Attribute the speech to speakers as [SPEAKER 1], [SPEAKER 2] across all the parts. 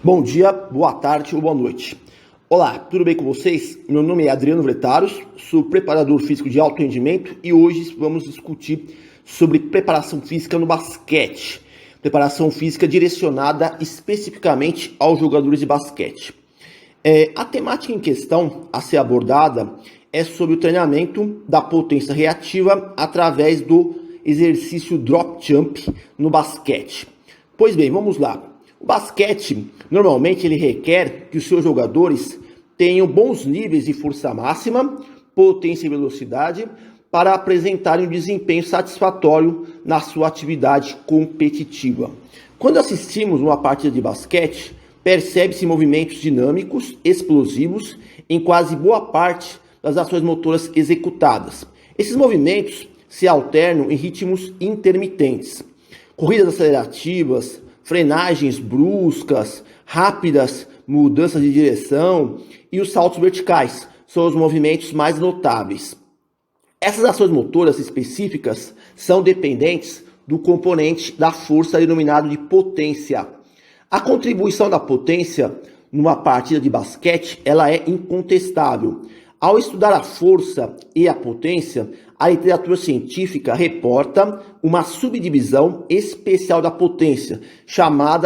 [SPEAKER 1] Bom dia, boa tarde ou boa noite. Olá, tudo bem com vocês? Meu nome é Adriano Vretaros, sou preparador físico de alto rendimento e hoje vamos discutir sobre preparação física no basquete. Preparação física direcionada especificamente aos jogadores de basquete. A temática em questão a ser abordada é sobre o treinamento da potência reativa através do exercício drop jump no basquete. Pois bem, vamos lá. O basquete, normalmente, ele requer que os seus jogadores tenham bons níveis de força máxima, potência e velocidade para apresentarem um desempenho satisfatório na sua atividade competitiva. Quando assistimos uma partida de basquete, percebe-se movimentos dinâmicos, explosivos, em quase boa parte das ações motoras executadas. Esses movimentos se alternam em ritmos intermitentes. Corridas acelerativas, frenagens bruscas, rápidas mudanças de direção e os saltos verticais são os movimentos mais notáveis. Essas ações motoras específicas são dependentes do componente da força denominado de potência. A contribuição da potência numa partida de basquete, ela é incontestável. Ao estudar a força e a potência, a literatura científica reporta uma subdivisão especial da potência,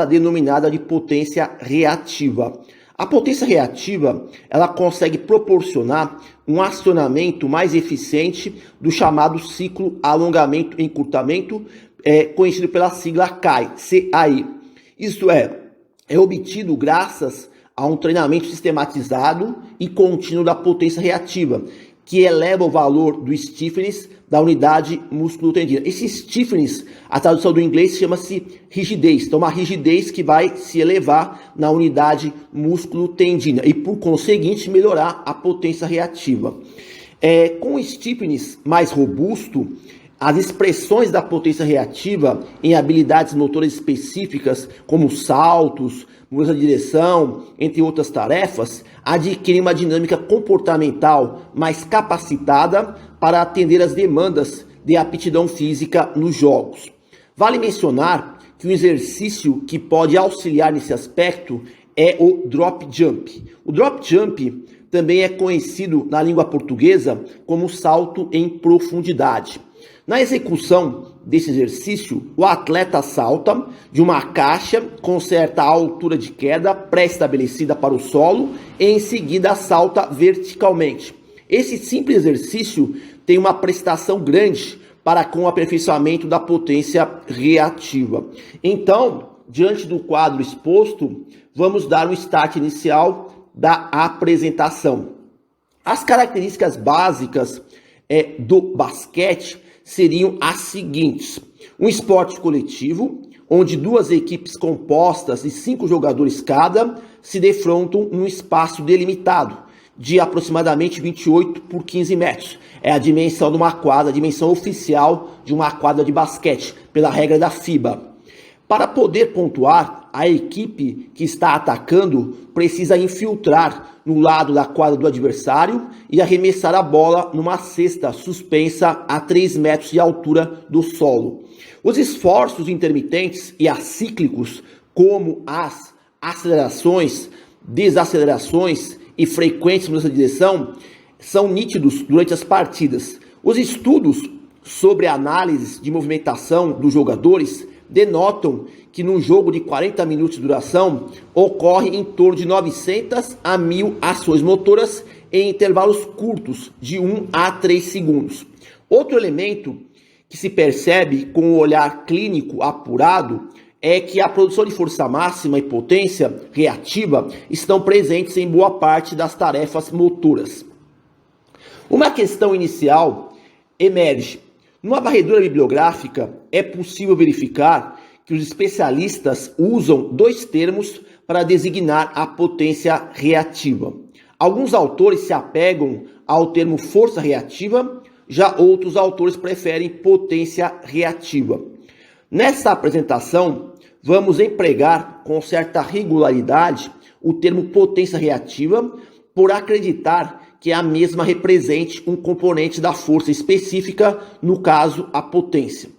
[SPEAKER 1] denominada de potência reativa. A potência reativa, ela consegue proporcionar um acionamento mais eficiente do chamado ciclo alongamento-encurtamento, conhecido pela sigla CAI. Isto é obtido graças a um treinamento sistematizado e contínuo da potência reativa, que eleva o valor do stiffness da unidade músculo-tendina. Esse stiffness, a tradução do inglês chama-se rigidez. Então, uma rigidez que vai se elevar na unidade músculo-tendina e, por conseguinte, melhorar a potência reativa. Com o stiffness mais robusto, as expressões da potência reativa em habilidades motoras específicas, como saltos, mudança de direção, entre outras tarefas, adquirem uma dinâmica comportamental mais capacitada para atender às demandas de aptidão física nos jogos. Vale mencionar que um exercício que pode auxiliar nesse aspecto é o drop jump. O drop jump também é conhecido na língua portuguesa como salto em profundidade. Na execução desse exercício, o atleta salta de uma caixa com certa altura de queda pré-estabelecida para o solo e em seguida salta verticalmente. Esse simples exercício tem uma prestação grande para com o aperfeiçoamento da potência reativa. Então, diante do quadro exposto, vamos dar um start inicial da apresentação. As características básicas do basquete seriam as seguintes: um esporte coletivo, onde duas equipes compostas de 5 jogadores cada se defrontam num espaço delimitado de aproximadamente 28 por 15 metros. É a dimensão de uma quadra, a dimensão oficial de uma quadra de basquete, pela regra da FIBA. Para poder pontuar, a equipe que está atacando precisa infiltrar no lado da quadra do adversário e arremessar a bola numa cesta suspensa a 3 metros de altura do solo. Os esforços intermitentes e acíclicos, como as acelerações, desacelerações e frequentes mudanças de direção, são nítidos durante as partidas. Os estudos sobre a análise de movimentação dos jogadores denotam que num jogo de 40 minutos de duração ocorre em torno de 900 a 1000 ações motoras em intervalos curtos de 1 a 3 segundos. Outro elemento que se percebe com o olhar clínico apurado é que a produção de força máxima e potência reativa estão presentes em boa parte das tarefas motoras. Uma questão inicial emerge. Numa varredura bibliográfica, é possível verificar que os especialistas usam 2 termos para designar a potência reativa. Alguns autores se apegam ao termo força reativa, já outros autores preferem potência reativa. Nessa apresentação, vamos empregar com certa regularidade o termo potência reativa, por acreditar que a mesma represente um componente da força específica, no caso, a potência.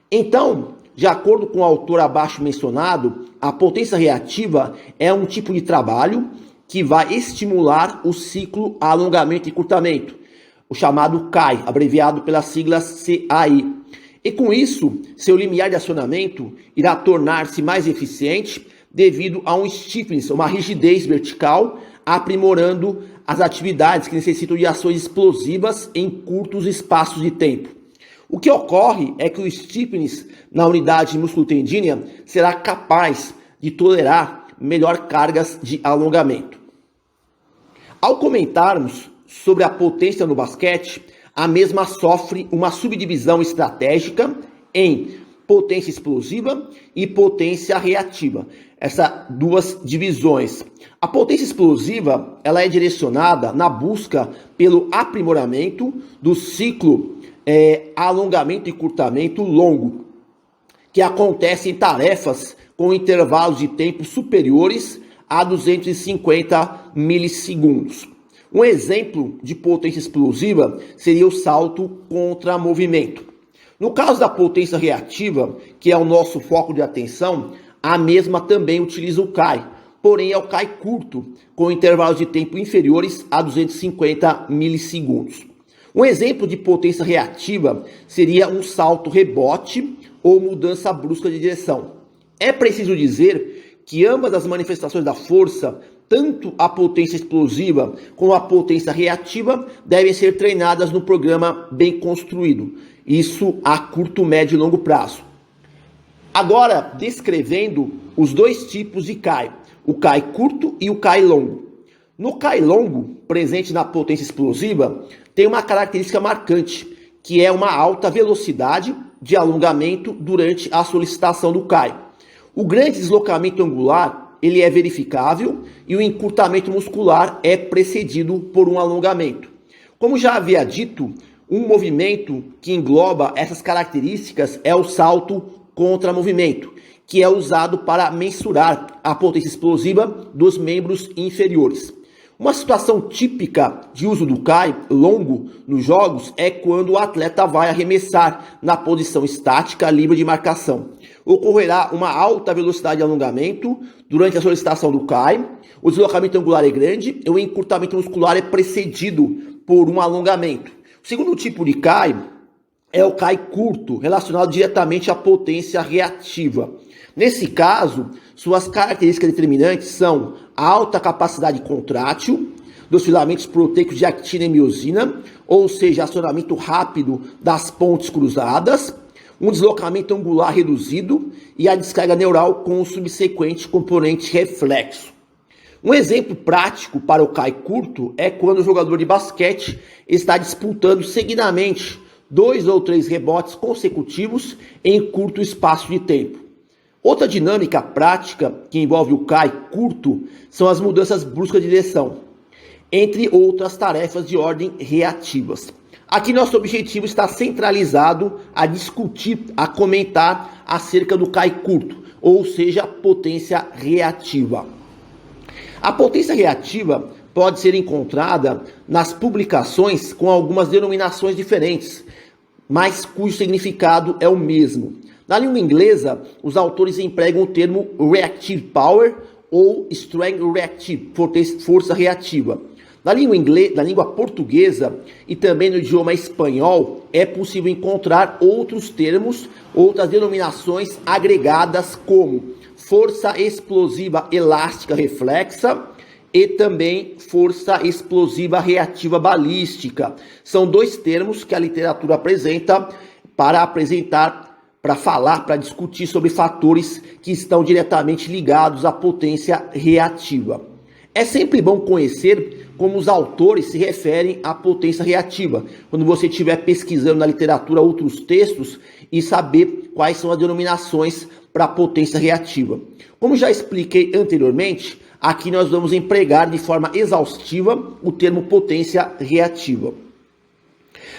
[SPEAKER 1] Então, De acordo com o autor abaixo mencionado, a potência reativa é um tipo de trabalho que vai estimular o ciclo alongamento e encurtamento, o chamado CAI, abreviado pelas siglas CAI. E com isso, seu limiar de acionamento irá tornar-se mais eficiente devido a um stiffness, uma rigidez vertical, aprimorando as atividades que necessitam de ações explosivas em curtos espaços de tempo. O que ocorre é que o stiffness na unidade musculotendínea será capaz de tolerar melhor cargas de alongamento. Ao comentarmos sobre a potência no basquete, a mesma sofre uma subdivisão estratégica em potência explosiva e potência reativa. Essas duas divisões. A potência explosiva ela é direcionada na busca pelo aprimoramento do ciclo alongamento e encurtamento longo, que acontece em tarefas com intervalos de tempo superiores a 250 milissegundos. Um exemplo de potência explosiva seria o salto contra movimento. No caso da potência reativa, que é o nosso foco de atenção, a mesma também utiliza o CAI, porém é o CAI curto, com intervalos de tempo inferiores a 250 milissegundos. Um exemplo de potência reativa seria um salto rebote ou mudança brusca de direção. É preciso dizer que ambas as manifestações da força, tanto a potência explosiva como a potência reativa, devem ser treinadas no programa bem construído. Isso a curto, médio e longo prazo. Agora, descrevendo os dois tipos de CAI, o CAI curto e o CAI longo. No CAI longo, presente na potência explosiva, tem uma característica marcante, que é uma alta velocidade de alongamento durante a solicitação do CAI. O grande deslocamento angular, ele é verificável e o encurtamento muscular é precedido por um alongamento. Como já havia dito, um movimento que engloba essas características é o salto contra movimento, que é usado para mensurar a potência explosiva dos membros inferiores. Uma situação típica de uso do CAI longo nos jogos é quando o atleta vai arremessar na posição estática livre de marcação. Ocorrerá uma alta velocidade de alongamento durante a solicitação do CAI, o deslocamento angular é grande e o encurtamento muscular é precedido por um alongamento. O segundo tipo de CAI é o CAI curto, relacionado diretamente à potência reativa. Nesse caso, suas características determinantes são a alta capacidade contrátil dos filamentos proteicos de actina e miosina, ou seja, acionamento rápido das pontes cruzadas, um deslocamento angular reduzido e a descarga neural com o subsequente componente reflexo. Um exemplo prático para o CAI curto é quando o jogador de basquete está disputando seguidamente 2 ou 3 rebotes consecutivos em curto espaço de tempo. Outra dinâmica prática que envolve o CAI curto são as mudanças bruscas de direção, entre outras tarefas de ordem reativas. Aqui nosso objetivo está centralizado a discutir, a comentar acerca do CAI curto, ou seja, potência reativa. A potência reativa pode ser encontrada nas publicações com algumas denominações diferentes, mas cujo significado é o mesmo. Na língua inglesa, os autores empregam o termo reactive power ou strength reactive, força reativa. Na língua portuguesa e também no idioma espanhol, é possível encontrar outros termos, outras denominações agregadas como força explosiva elástica reflexa e também força explosiva reativa balística. São dois termos que a literatura apresenta para falar, para discutir sobre fatores que estão diretamente ligados à potência reativa. É sempre bom conhecer como os autores se referem à potência reativa, quando você estiver pesquisando na literatura outros textos e saber quais são as denominações para a potência reativa. Como já expliquei anteriormente, aqui nós vamos empregar de forma exaustiva o termo potência reativa.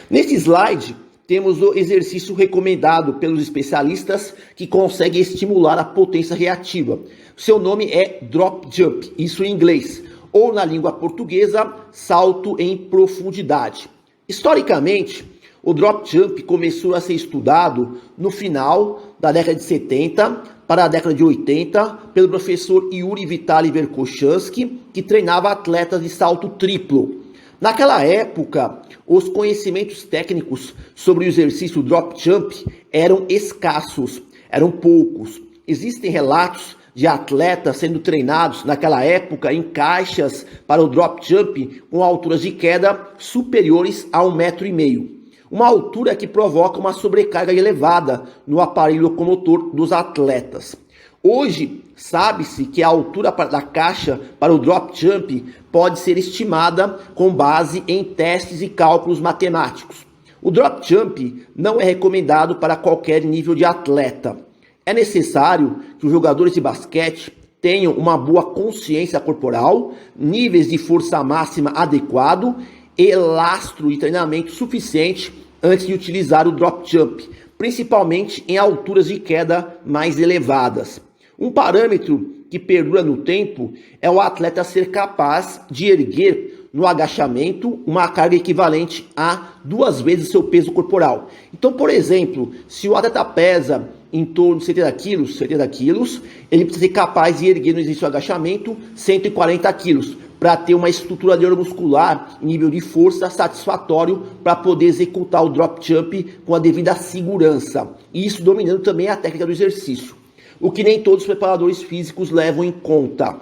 [SPEAKER 1] Neste slide, temos o exercício recomendado pelos especialistas que consegue estimular a potência reativa. Seu nome é drop jump, isso em inglês, ou na língua portuguesa, salto em profundidade. Historicamente, o drop jump começou a ser estudado no final da década de 70 para a década de 80 pelo professor Yuri Vitaly Verkhoshansky, que treinava atletas de salto triplo. Naquela época, os conhecimentos técnicos sobre o exercício drop jump eram escassos, eram poucos. Existem relatos de atletas sendo treinados naquela época em caixas para o drop jump com alturas de queda superiores a 1,5 m. Uma altura que provoca uma sobrecarga elevada no aparelho locomotor dos atletas. Hoje, sabe-se que a altura da caixa para o drop jump pode ser estimada com base em testes e cálculos matemáticos. O drop jump não é recomendado para qualquer nível de atleta. É necessário que os jogadores de basquete tenham uma boa consciência corporal, níveis de força máxima adequado e lastro de treinamento suficiente antes de utilizar o drop jump, principalmente em alturas de queda mais elevadas. Um parâmetro que perdura no tempo é o atleta ser capaz de erguer no agachamento uma carga equivalente a 2 vezes seu peso corporal. Então, por exemplo, se o atleta pesa em torno de 70 quilos, ele precisa ser capaz de erguer no exercício de agachamento 140 quilos, para ter uma estrutura neuromuscular em nível de força satisfatório para poder executar o drop jump com a devida segurança. E isso dominando também a técnica do exercício, o que nem todos os preparadores físicos levam em conta.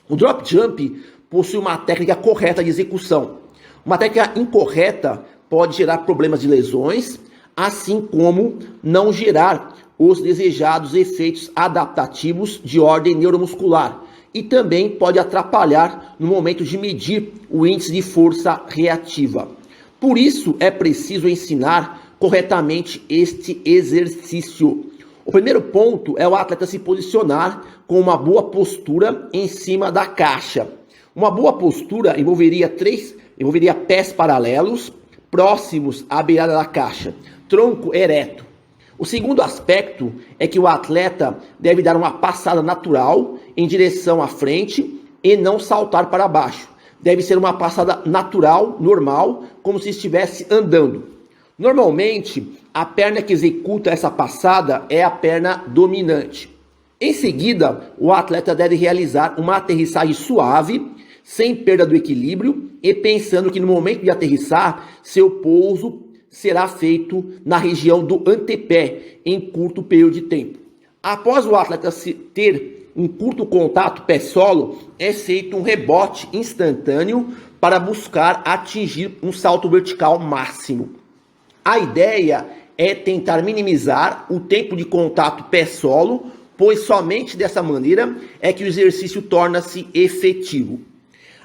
[SPEAKER 1] O drop jump possui uma técnica correta de execução. Uma técnica incorreta pode gerar problemas de lesões, assim como não gerar os desejados efeitos adaptativos de ordem neuromuscular, e também pode atrapalhar no momento de medir o índice de força reativa. Por isso é preciso ensinar corretamente este exercício. O primeiro ponto é o atleta se posicionar com uma boa postura em cima da caixa. Uma boa postura envolveria pés paralelos, próximos à beirada da caixa, tronco ereto. O segundo aspecto é que o atleta deve dar uma passada natural em direção à frente e não saltar para baixo. Deve ser uma passada natural, normal, como se estivesse andando. Normalmente, a perna que executa essa passada é a perna dominante. Em seguida, o atleta deve realizar uma aterrissagem suave, sem perda do equilíbrio e pensando que no momento de aterrissar, seu pouso será feito na região do antepé em curto período de tempo. Após o atleta ter um curto contato pé-solo, é feito um rebote instantâneo para buscar atingir um salto vertical máximo. A ideia é tentar minimizar o tempo de contato pé-solo, pois somente dessa maneira é que o exercício torna-se efetivo.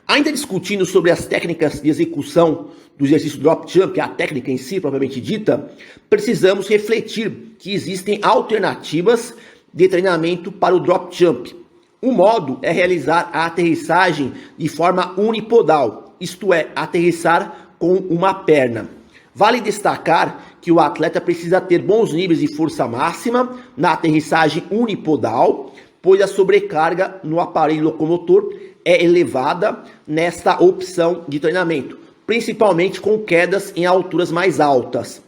[SPEAKER 1] Ainda discutindo sobre as técnicas de execução do exercício drop jump, que é a técnica em si propriamente dita, precisamos refletir que existem alternativas de treinamento para o drop jump. Um modo é realizar a aterrissagem de forma unipodal, isto é, aterrissar com uma perna. Vale destacar que o atleta precisa ter bons níveis de força máxima na aterrissagem unipodal, pois a sobrecarga no aparelho locomotor é elevada nesta opção de treinamento, principalmente com quedas em alturas mais altas.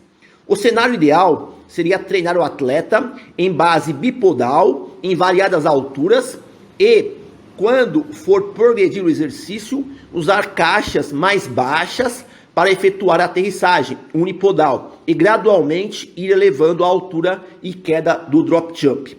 [SPEAKER 1] O cenário ideal seria treinar o atleta em base bipodal, em variadas alturas, e, quando for progredir o exercício, usar caixas mais baixas para efetuar a aterrissagem unipodal e gradualmente ir elevando a altura e queda do drop jump.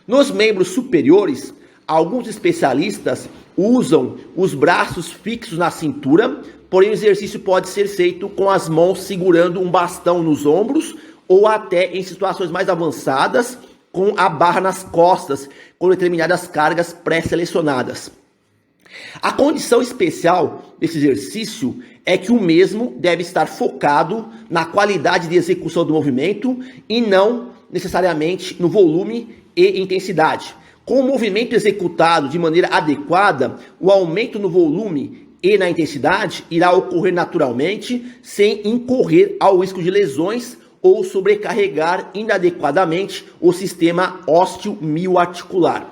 [SPEAKER 1] Nos membros superiores, alguns especialistas usam os braços fixos na cintura, porém o exercício pode ser feito com as mãos segurando um bastão nos ombros ou até em situações mais avançadas com a barra nas costas com determinadas cargas pré-selecionadas. A condição especial desse exercício é que o mesmo deve estar focado na qualidade de execução do movimento e não necessariamente no volume e intensidade. Com o movimento executado de maneira adequada, o aumento no volume e na intensidade irá ocorrer naturalmente, sem incorrer ao risco de lesões ou sobrecarregar inadequadamente o sistema ósseo-mioarticular.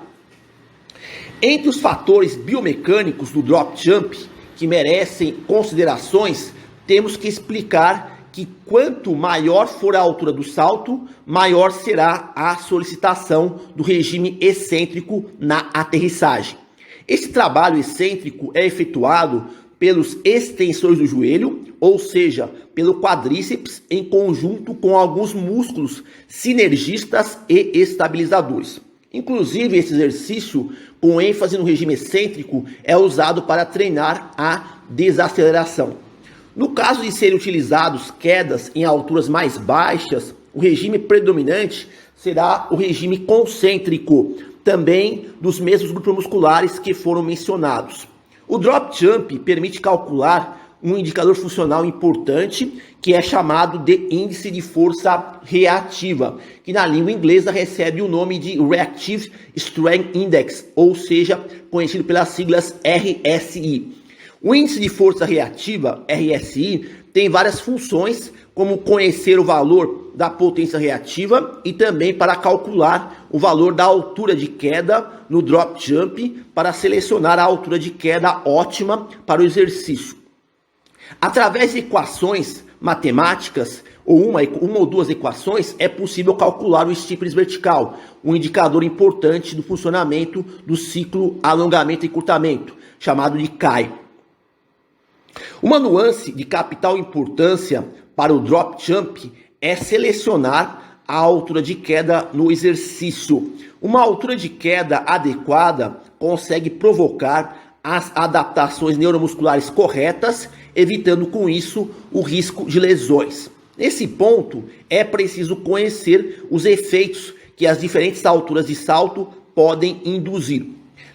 [SPEAKER 1] Entre os fatores biomecânicos do drop jump que merecem considerações, temos que explicar que quanto maior for a altura do salto, maior será a solicitação do regime excêntrico na aterrissagem. Esse trabalho excêntrico é efetuado pelos extensores do joelho, ou seja, pelo quadríceps, em conjunto com alguns músculos sinergistas e estabilizadores. Inclusive, esse exercício, com ênfase no regime excêntrico, é usado para treinar a desaceleração. No caso de serem utilizados quedas em alturas mais baixas, o regime predominante será o regime concêntrico, também dos mesmos grupos musculares que foram mencionados. O drop jump permite calcular um indicador funcional importante, que é chamado de índice de força reativa, que na língua inglesa recebe o nome de Reactive Strength Index, ou seja, conhecido pelas siglas RSI. O índice de força reativa, RSI, tem várias funções, como conhecer o valor da potência reativa e também para calcular o valor da altura de queda no drop jump para selecionar a altura de queda ótima para o exercício. Através de equações matemáticas, ou uma ou duas equações, é possível calcular o stiffness vertical, um indicador importante do funcionamento do ciclo alongamento e encurtamento, chamado de KAI. Uma nuance de capital importância para o drop jump é selecionar a altura de queda no exercício. Uma altura de queda adequada consegue provocar as adaptações neuromusculares corretas, evitando com isso o risco de lesões. Nesse ponto, é preciso conhecer os efeitos que as diferentes alturas de salto podem induzir.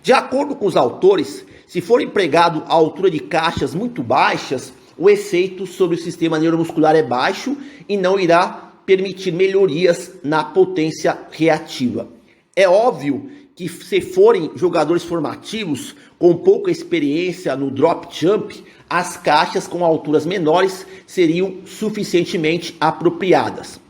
[SPEAKER 1] De acordo com os autores, se for empregado a altura de caixas muito baixas, o efeito sobre o sistema neuromuscular é baixo e não irá permitir melhorias na potência reativa. É óbvio que se forem jogadores formativos com pouca experiência no drop jump, as caixas com alturas menores seriam suficientemente apropriadas.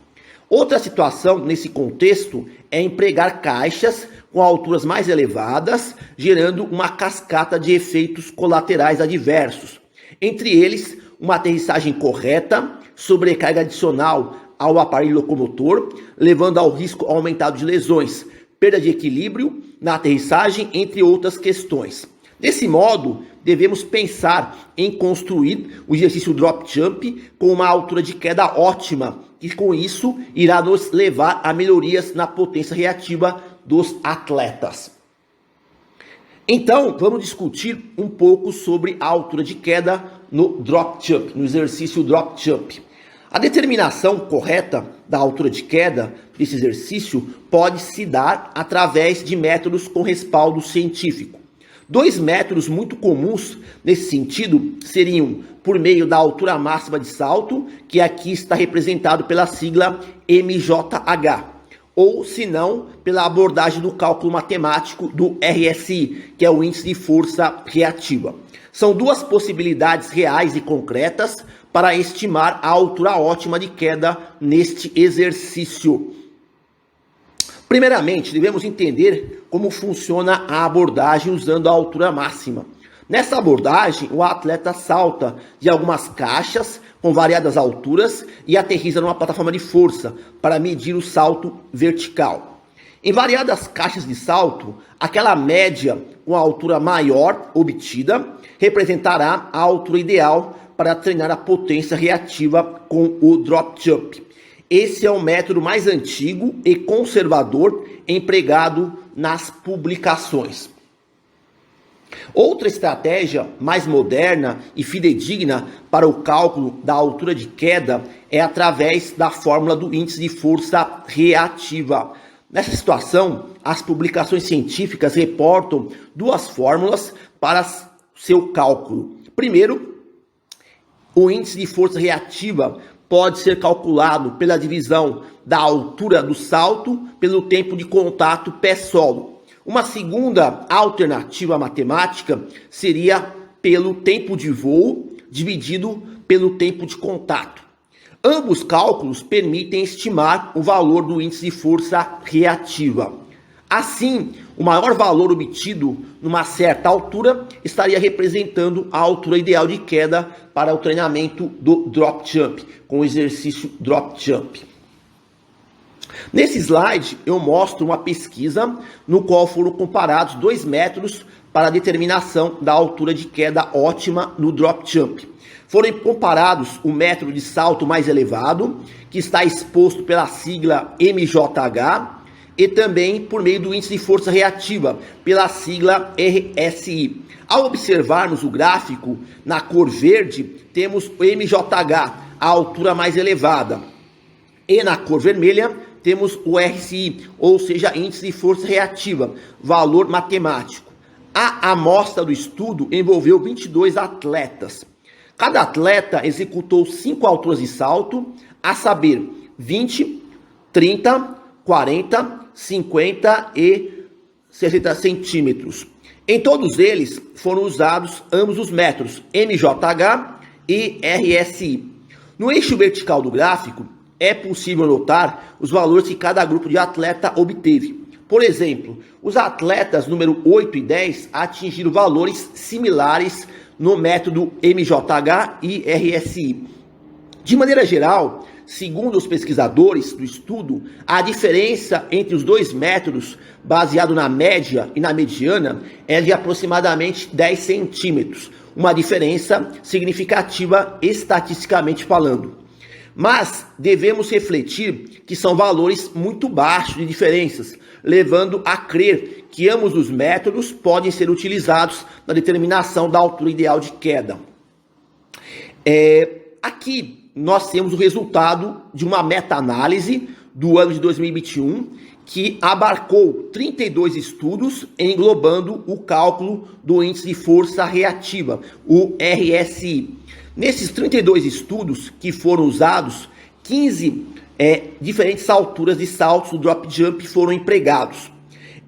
[SPEAKER 1] Outra situação nesse contexto é empregar caixas com alturas mais elevadas, gerando uma cascata de efeitos colaterais adversos. Entre eles, uma aterrissagem correta, sobrecarga adicional ao aparelho locomotor, levando ao risco aumentado de lesões, perda de equilíbrio na aterrissagem, entre outras questões. Desse modo, devemos pensar em construir o exercício drop jump com uma altura de queda ótima, que com isso irá nos levar a melhorias na potência reativa dos atletas. Então, vamos discutir um pouco sobre a altura de queda no drop jump, no exercício drop jump. A determinação correta da altura de queda desse exercício pode se dar através de métodos com respaldo científico. Dois métodos muito comuns nesse sentido seriam por meio da altura máxima de salto, que aqui está representado pela sigla MJH, ou se não, pela abordagem do cálculo matemático do RSI, que é o índice de força reativa. São duas possibilidades reais e concretas para estimar a altura ótima de queda neste exercício. Primeiramente, devemos entender como funciona a abordagem usando a altura máxima. Nessa abordagem, o atleta salta de algumas caixas com variadas alturas e aterriza numa plataforma de força para medir o salto vertical. Em variadas caixas de salto, aquela média com a altura maior obtida representará a altura ideal para treinar a potência reativa com o drop jump. Esse é o método mais antigo e conservador empregado nas publicações. Outra estratégia mais moderna e fidedigna para o cálculo da altura de queda é através da fórmula do índice de força reativa. Nessa situação, as publicações científicas reportam duas fórmulas para seu cálculo. Primeiro, o índice de força reativa pode ser calculado pela divisão da altura do salto pelo tempo de contato pé-solo. Uma segunda alternativa matemática seria pelo tempo de voo dividido pelo tempo de contato. Ambos cálculos permitem estimar o valor do índice de força reativa. Assim, o maior valor obtido numa certa altura estaria representando a altura ideal de queda para o treinamento do drop jump, com o exercício drop jump. Nesse slide eu mostro uma pesquisa no qual foram comparados dois métodos para a determinação da altura de queda ótima no drop jump. Foram comparados o método de salto mais elevado, que está exposto pela sigla MJH, e também por meio do índice de força reativa, pela sigla RSI. Ao observarmos o gráfico, na cor verde, temos o MJH, a altura mais elevada, e na cor vermelha, temos o RSI, ou seja, índice de força reativa, valor matemático. A amostra do estudo envolveu 22 atletas. Cada atleta executou 5 alturas de salto, a saber, 20, 30, 40, 50 e 60 centímetros. Em todos eles foram usados ambos os métodos, MJH e RSI. No eixo vertical do gráfico, é possível notar os valores que cada grupo de atleta obteve. Por exemplo, os atletas número 8 e 10 atingiram valores similares no método MJH e RSI. De maneira geral, segundo os pesquisadores do estudo, a diferença entre os dois métodos, baseado na média e na mediana, é de aproximadamente 10 centímetros, uma diferença significativa estatisticamente falando. Mas devemos refletir que são valores muito baixos de diferenças, levando a crer que ambos os métodos podem ser utilizados na determinação da altura ideal de queda. Aqui nós temos o resultado de uma meta-análise do ano de 2021 que abarcou 32 estudos, englobando o cálculo do índice de força reativa, o RSI. Nesses 32 estudos que foram usados, 15 diferentes alturas de saltos do drop jump foram empregados.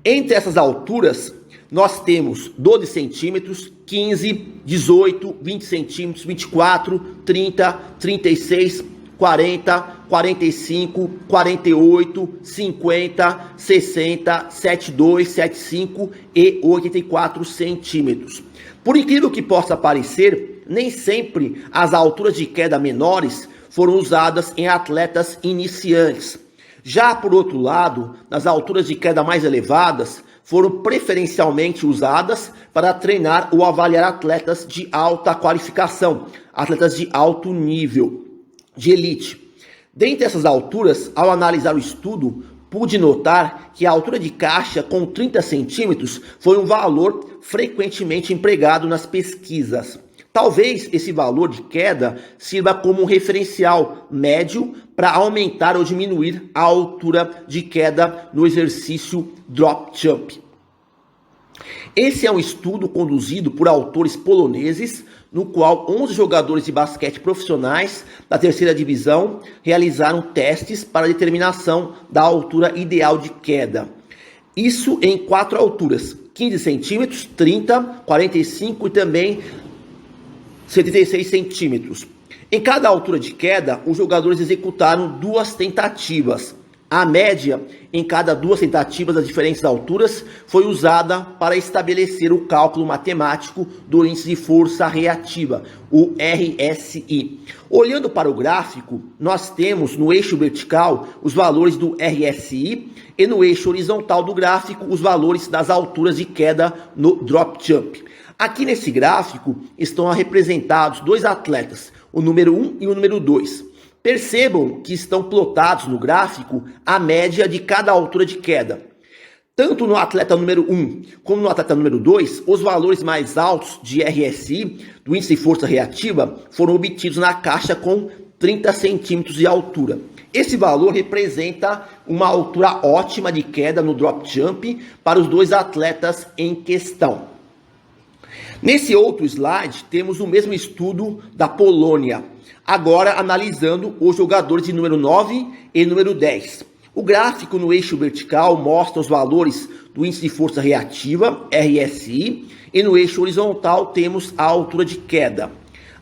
[SPEAKER 1] Entre essas alturas, nós temos 12 centímetros, 15, 18, 20 centímetros, 24, 30, 36, 40, 45, 48, 50, 60, 72, 75 e 84 centímetros. Por incrível que possa parecer, nem sempre as alturas de queda menores foram usadas em atletas iniciantes. Já por outro lado, nas alturas de queda mais elevadas, foram preferencialmente usadas para treinar ou avaliar atletas de alta qualificação, atletas de alto nível, de elite. Dentre essas alturas, ao analisar o estudo, pude notar que a altura de caixa com 30 centímetros foi um valor frequentemente empregado nas pesquisas. Talvez esse valor de queda sirva como um referencial médio para aumentar ou diminuir a altura de queda no exercício drop jump. Esse é um estudo conduzido por autores poloneses, no qual 11 jogadores de basquete profissionais da terceira divisão realizaram testes para a determinação da altura ideal de queda. Isso em 4 alturas, 15 centímetros, 30, 45 e também 76 centímetros. Em cada altura de queda, os jogadores executaram 2 tentativas. A média em cada 2 tentativas das diferentes alturas foi usada para estabelecer o cálculo matemático do índice de força reativa, o RSI. Olhando para o gráfico, nós temos no eixo vertical os valores do RSI e no eixo horizontal do gráfico os valores das alturas de queda no drop jump. Aqui nesse gráfico estão representados 2 atletas, o número 1 e o número 2. Percebam que estão plotados no gráfico a média de cada altura de queda. Tanto no atleta número 1 como no atleta número 2, os valores mais altos de RSI, do índice de força reativa, foram obtidos na caixa com 30 centímetros de altura. Esse valor representa uma altura ótima de queda no drop jump para os 2 atletas em questão. Nesse outro slide, temos o mesmo estudo da Polônia, agora analisando os jogadores de número 9 e número 10. O gráfico no eixo vertical mostra os valores do índice de força reativa, RSI, e no eixo horizontal temos a altura de queda.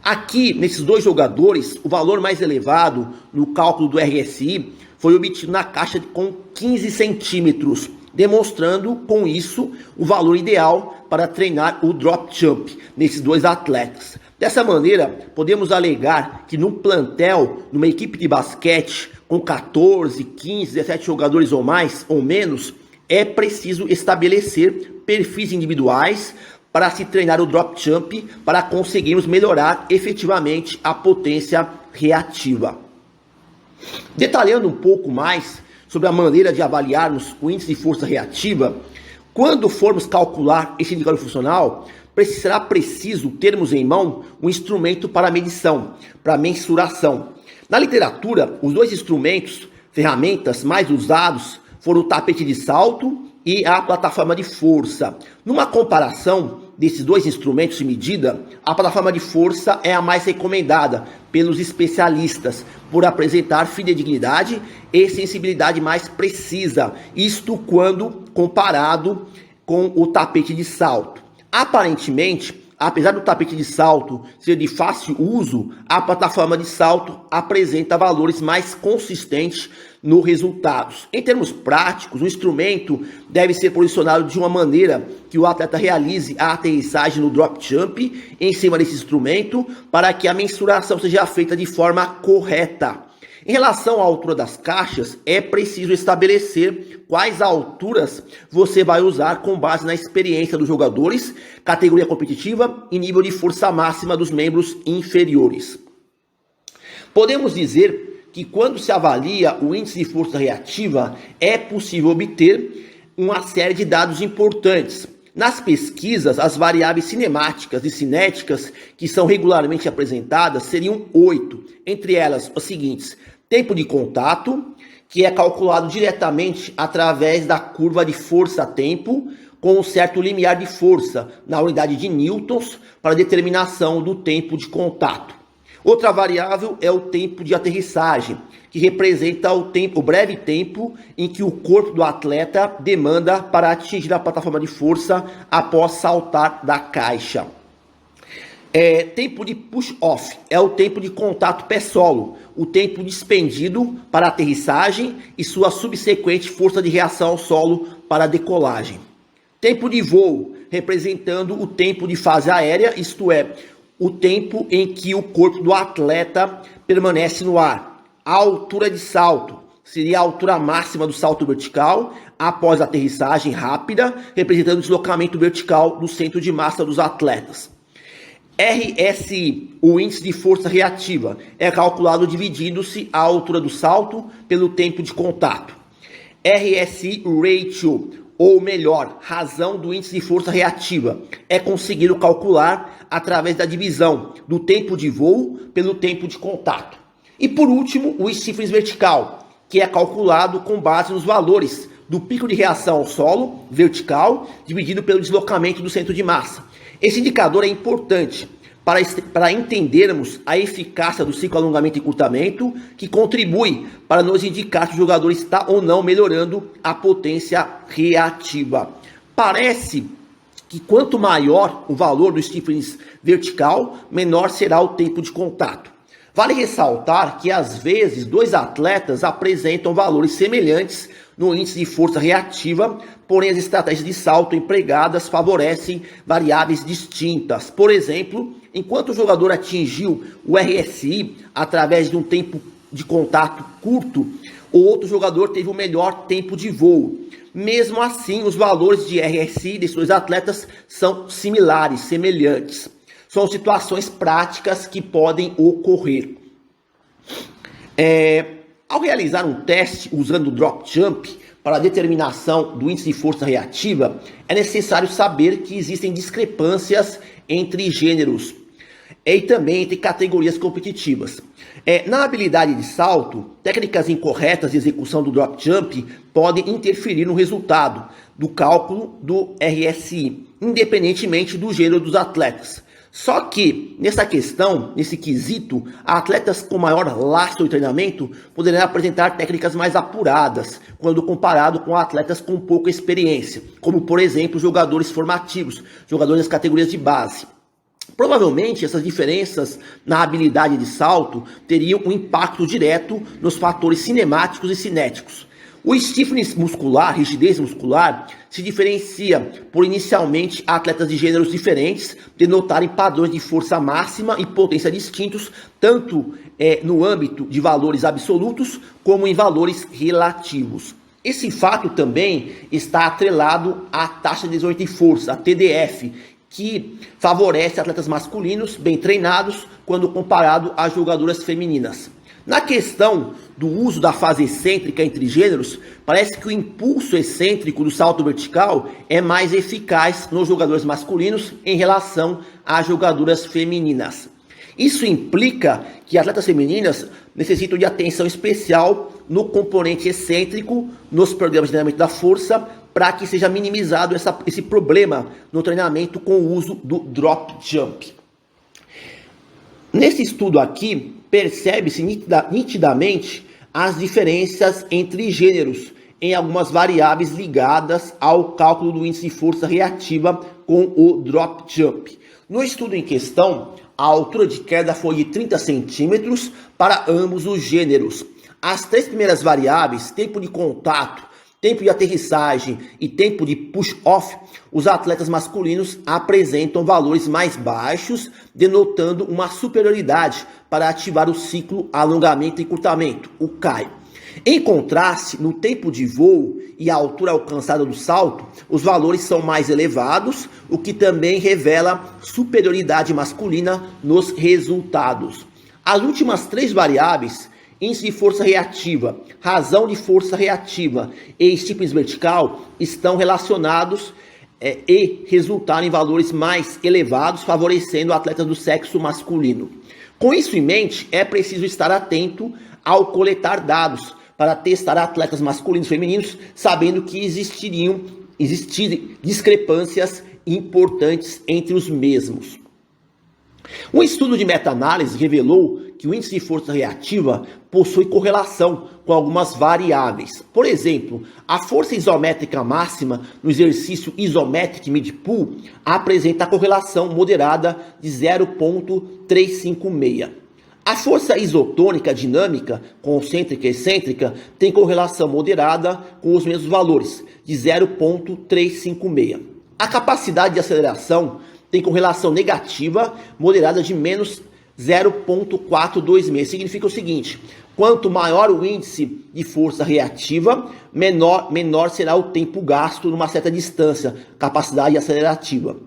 [SPEAKER 1] Aqui, nesses 2 jogadores, o valor mais elevado no cálculo do RSI foi obtido na caixa com 15 centímetros, demonstrando com isso o valor ideal para treinar o drop jump nesses dois atletas. Dessa maneira, podemos alegar que num plantel, numa equipe de basquete com 14, 15, 17 jogadores ou mais ou menos, é preciso estabelecer perfis individuais para se treinar o drop jump, para conseguirmos melhorar efetivamente a potência reativa. Detalhando um pouco mais sobre a maneira de avaliarmos o índice de força reativa, quando formos calcular esse indicador funcional, será preciso termos em mão um instrumento para medição, para mensuração. Na literatura, os dois instrumentos, ferramentas mais usados foram o tapete de salto e a plataforma de força. Numa comparação desses dois instrumentos de medida, a plataforma de força é a mais recomendada pelos especialistas, por apresentar fidedignidade e sensibilidade mais precisa, isto quando comparado com o tapete de salto. Aparentemente, apesar do tapete de salto ser de fácil uso, a plataforma de salto apresenta valores mais consistentes nos resultados. Em termos práticos, o instrumento deve ser posicionado de uma maneira que o atleta realize a aterrissagem no drop jump em cima desse instrumento para que a mensuração seja feita de forma correta. Em relação à altura das caixas, é preciso estabelecer quais alturas você vai usar com base na experiência dos jogadores, categoria competitiva e nível de força máxima dos membros inferiores. Podemos dizer que quando se avalia o índice de força reativa, é possível obter uma série de dados importantes. Nas pesquisas, as variáveis cinemáticas e cinéticas que são regularmente apresentadas seriam 8, entre elas as seguintes: tempo de contato, que é calculado diretamente através da curva de força-tempo, com um certo limiar de força na unidade de newtons para determinação do tempo de contato. Outra variável é o tempo de aterrissagem, que representa o breve tempo em que o corpo do atleta demanda para atingir a plataforma de força após saltar da caixa. Tempo de push-off é o tempo de contato pé-solo, o tempo dispendido para a aterrissagem e sua subsequente força de reação ao solo para a decolagem. Tempo de voo, representando o tempo de fase aérea, isto é, o tempo em que o corpo do atleta permanece no ar. A altura de salto seria a altura máxima do salto vertical após a aterrissagem rápida, representando o deslocamento vertical do centro de massa dos atletas. RSI, o índice de força reativa, é calculado dividindo-se a altura do salto pelo tempo de contato. RSI Ratio, ou melhor, razão do índice de força reativa, é conseguido calcular através da divisão do tempo de voo pelo tempo de contato. E por último, o stiffness vertical, que é calculado com base nos valores do pico de reação ao solo vertical dividido pelo deslocamento do centro de massa. Esse indicador é importante para entendermos a eficácia do ciclo alongamento e encurtamento, que contribui para nos indicar se o jogador está ou não melhorando a potência reativa. Parece que quanto maior o valor do stiffness vertical, menor será o tempo de contato. Vale ressaltar que às vezes dois atletas apresentam valores semelhantes no índice de força reativa, porém as estratégias de salto empregadas favorecem variáveis distintas. Por exemplo, enquanto o jogador atingiu o RSI através de um tempo de contato curto, o outro jogador teve o melhor tempo de voo. Mesmo assim, os valores de RSI desses dois atletas são similares, semelhantes. São situações práticas que podem ocorrer. Ao realizar um teste usando o drop jump para a determinação do índice de força reativa, é necessário saber que existem discrepâncias entre gêneros e também entre categorias competitivas. Na habilidade de salto, técnicas incorretas de execução do drop jump podem interferir no resultado do cálculo do RSI, independentemente do gênero dos atletas. Só que, nessa questão, nesse quesito, atletas com maior lastro de treinamento poderão apresentar técnicas mais apuradas, quando comparado com atletas com pouca experiência, como, por exemplo, jogadores formativos, jogadores das categorias de base. Provavelmente, essas diferenças na habilidade de salto teriam um impacto direto nos fatores cinemáticos e cinéticos. O stiffness muscular, rigidez muscular, se diferencia por inicialmente atletas de gêneros diferentes denotarem padrões de força máxima e potência distintos, tanto no âmbito de valores absolutos como em valores relativos. Esse fato também está atrelado à taxa de desenvolvimento de força, a TDF, que favorece atletas masculinos bem treinados quando comparado a jogadoras femininas. Na questão do uso da fase excêntrica entre gêneros, parece que o impulso excêntrico do salto vertical é mais eficaz nos jogadores masculinos em relação às jogadoras femininas. Isso implica que atletas femininas necessitam de atenção especial no componente excêntrico nos programas de treinamento da força para que seja minimizado esse problema no treinamento com o uso do drop jump. Nesse estudo aqui, percebe-se nitidamente as diferenças entre gêneros em algumas variáveis ligadas ao cálculo do índice de força reativa com o drop jump. No estudo em questão, a altura de queda foi de 30 centímetros para ambos os gêneros. As três primeiras variáveis, tempo de contato, tempo de aterrissagem e tempo de push-off, os atletas masculinos apresentam valores mais baixos, denotando uma superioridade para ativar o ciclo alongamento e encurtamento, o CAI. Em contraste, no tempo de voo e a altura alcançada do salto, os valores são mais elevados, o que também revela superioridade masculina nos resultados. As últimas três variáveis, índice de força reativa, razão de força reativa e stiffness vertical, estão relacionados e resultaram em valores mais elevados, favorecendo atletas do sexo masculino. Com isso em mente, é preciso estar atento ao coletar dados para testar atletas masculinos e femininos, sabendo que existiriam discrepâncias importantes entre os mesmos. Um estudo de meta-análise revelou que o índice de força reativa possui correlação com algumas variáveis. Por exemplo, a força isométrica máxima no exercício isometric mid-pull apresenta correlação moderada de 0,356. A força isotônica dinâmica, concêntrica e excêntrica, tem correlação moderada com os mesmos valores, de 0,356. A capacidade de aceleração tem correlação negativa, moderada de menos 0,426. Significa o seguinte: quanto maior o índice de força reativa, menor será o tempo gasto numa certa distância, capacidade acelerativa.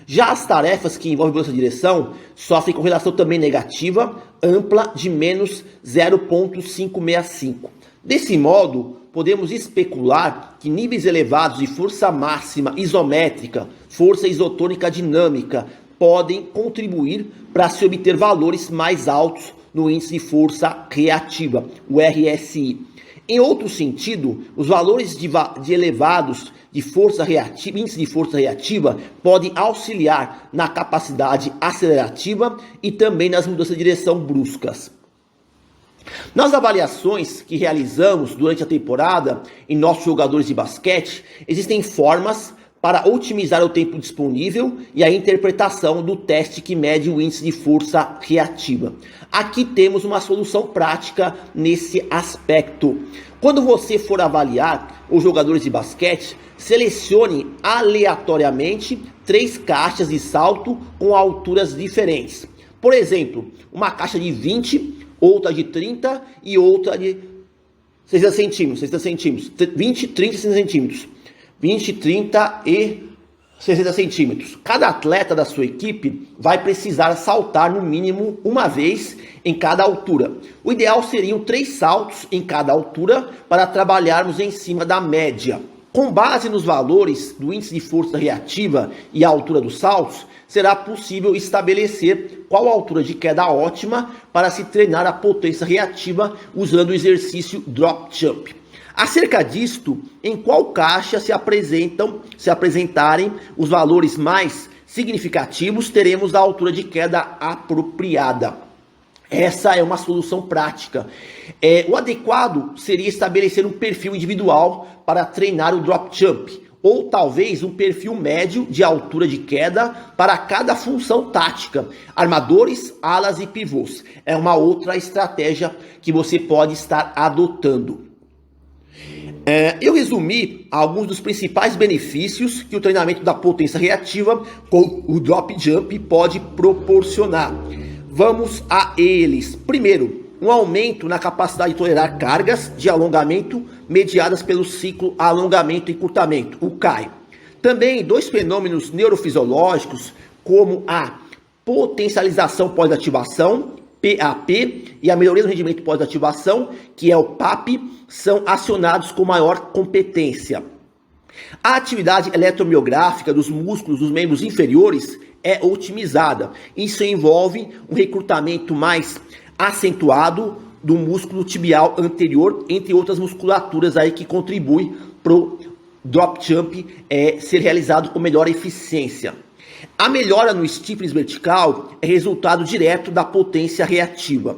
[SPEAKER 1] Já as tarefas que envolvem mudança de direção sofrem correlação também negativa, ampla, de menos 0,565. Desse modo, podemos especular que níveis elevados de força máxima isométrica, força isotônica dinâmica, podem contribuir para se obter valores mais altos no índice de força reativa, o RSI. Em outro sentido, os valores de elevados de força reativa, índice de força reativa, podem auxiliar na capacidade acelerativa e também nas mudanças de direção bruscas. Nas avaliações que realizamos durante a temporada em nossos jogadores de basquete, existem formas para otimizar o tempo disponível e a interpretação do teste que mede o índice de força reativa. Aqui temos uma solução prática nesse aspecto. Quando você for avaliar os jogadores de basquete, selecione aleatoriamente 3 caixas de salto com alturas diferentes. Por exemplo, uma caixa de 20, outra de 30 e outra de 60 centímetros. 20, 30 e 60 centímetros. 20, 30 e 60 centímetros. Cada atleta da sua equipe vai precisar saltar no mínimo uma vez em cada altura. O ideal seriam 3 saltos em cada altura para trabalharmos em cima da média. Com base nos valores do índice de força reativa e a altura dos saltos, será possível estabelecer qual a altura de queda ótima para se treinar a potência reativa usando o exercício drop jump. Acerca disto, em qual caixa se apresentarem os valores mais significativos, teremos a altura de queda apropriada. Essa é uma solução prática. O adequado seria estabelecer um perfil individual para treinar o drop jump, ou talvez um perfil médio de altura de queda para cada função tática, armadores, alas e pivôs. É uma outra estratégia que você pode estar adotando. Eu resumi alguns dos principais benefícios que o treinamento da potência reativa com o drop jump pode proporcionar. Vamos a eles. Primeiro, um aumento na capacidade de tolerar cargas de alongamento mediadas pelo ciclo alongamento e encurtamento, o CAI. Também dois fenômenos neurofisiológicos, como a potencialização pós-ativação, PAP, e a melhoria do rendimento pós-ativação, que é o PAP, são acionados com maior competência. A atividade eletromiográfica dos músculos dos membros inferiores é otimizada. Isso envolve um recrutamento mais acentuado do músculo tibial anterior, entre outras musculaturas aí que contribuem para o drop jump ser realizado com melhor eficiência. A melhora no stiffness vertical é resultado direto da potência reativa.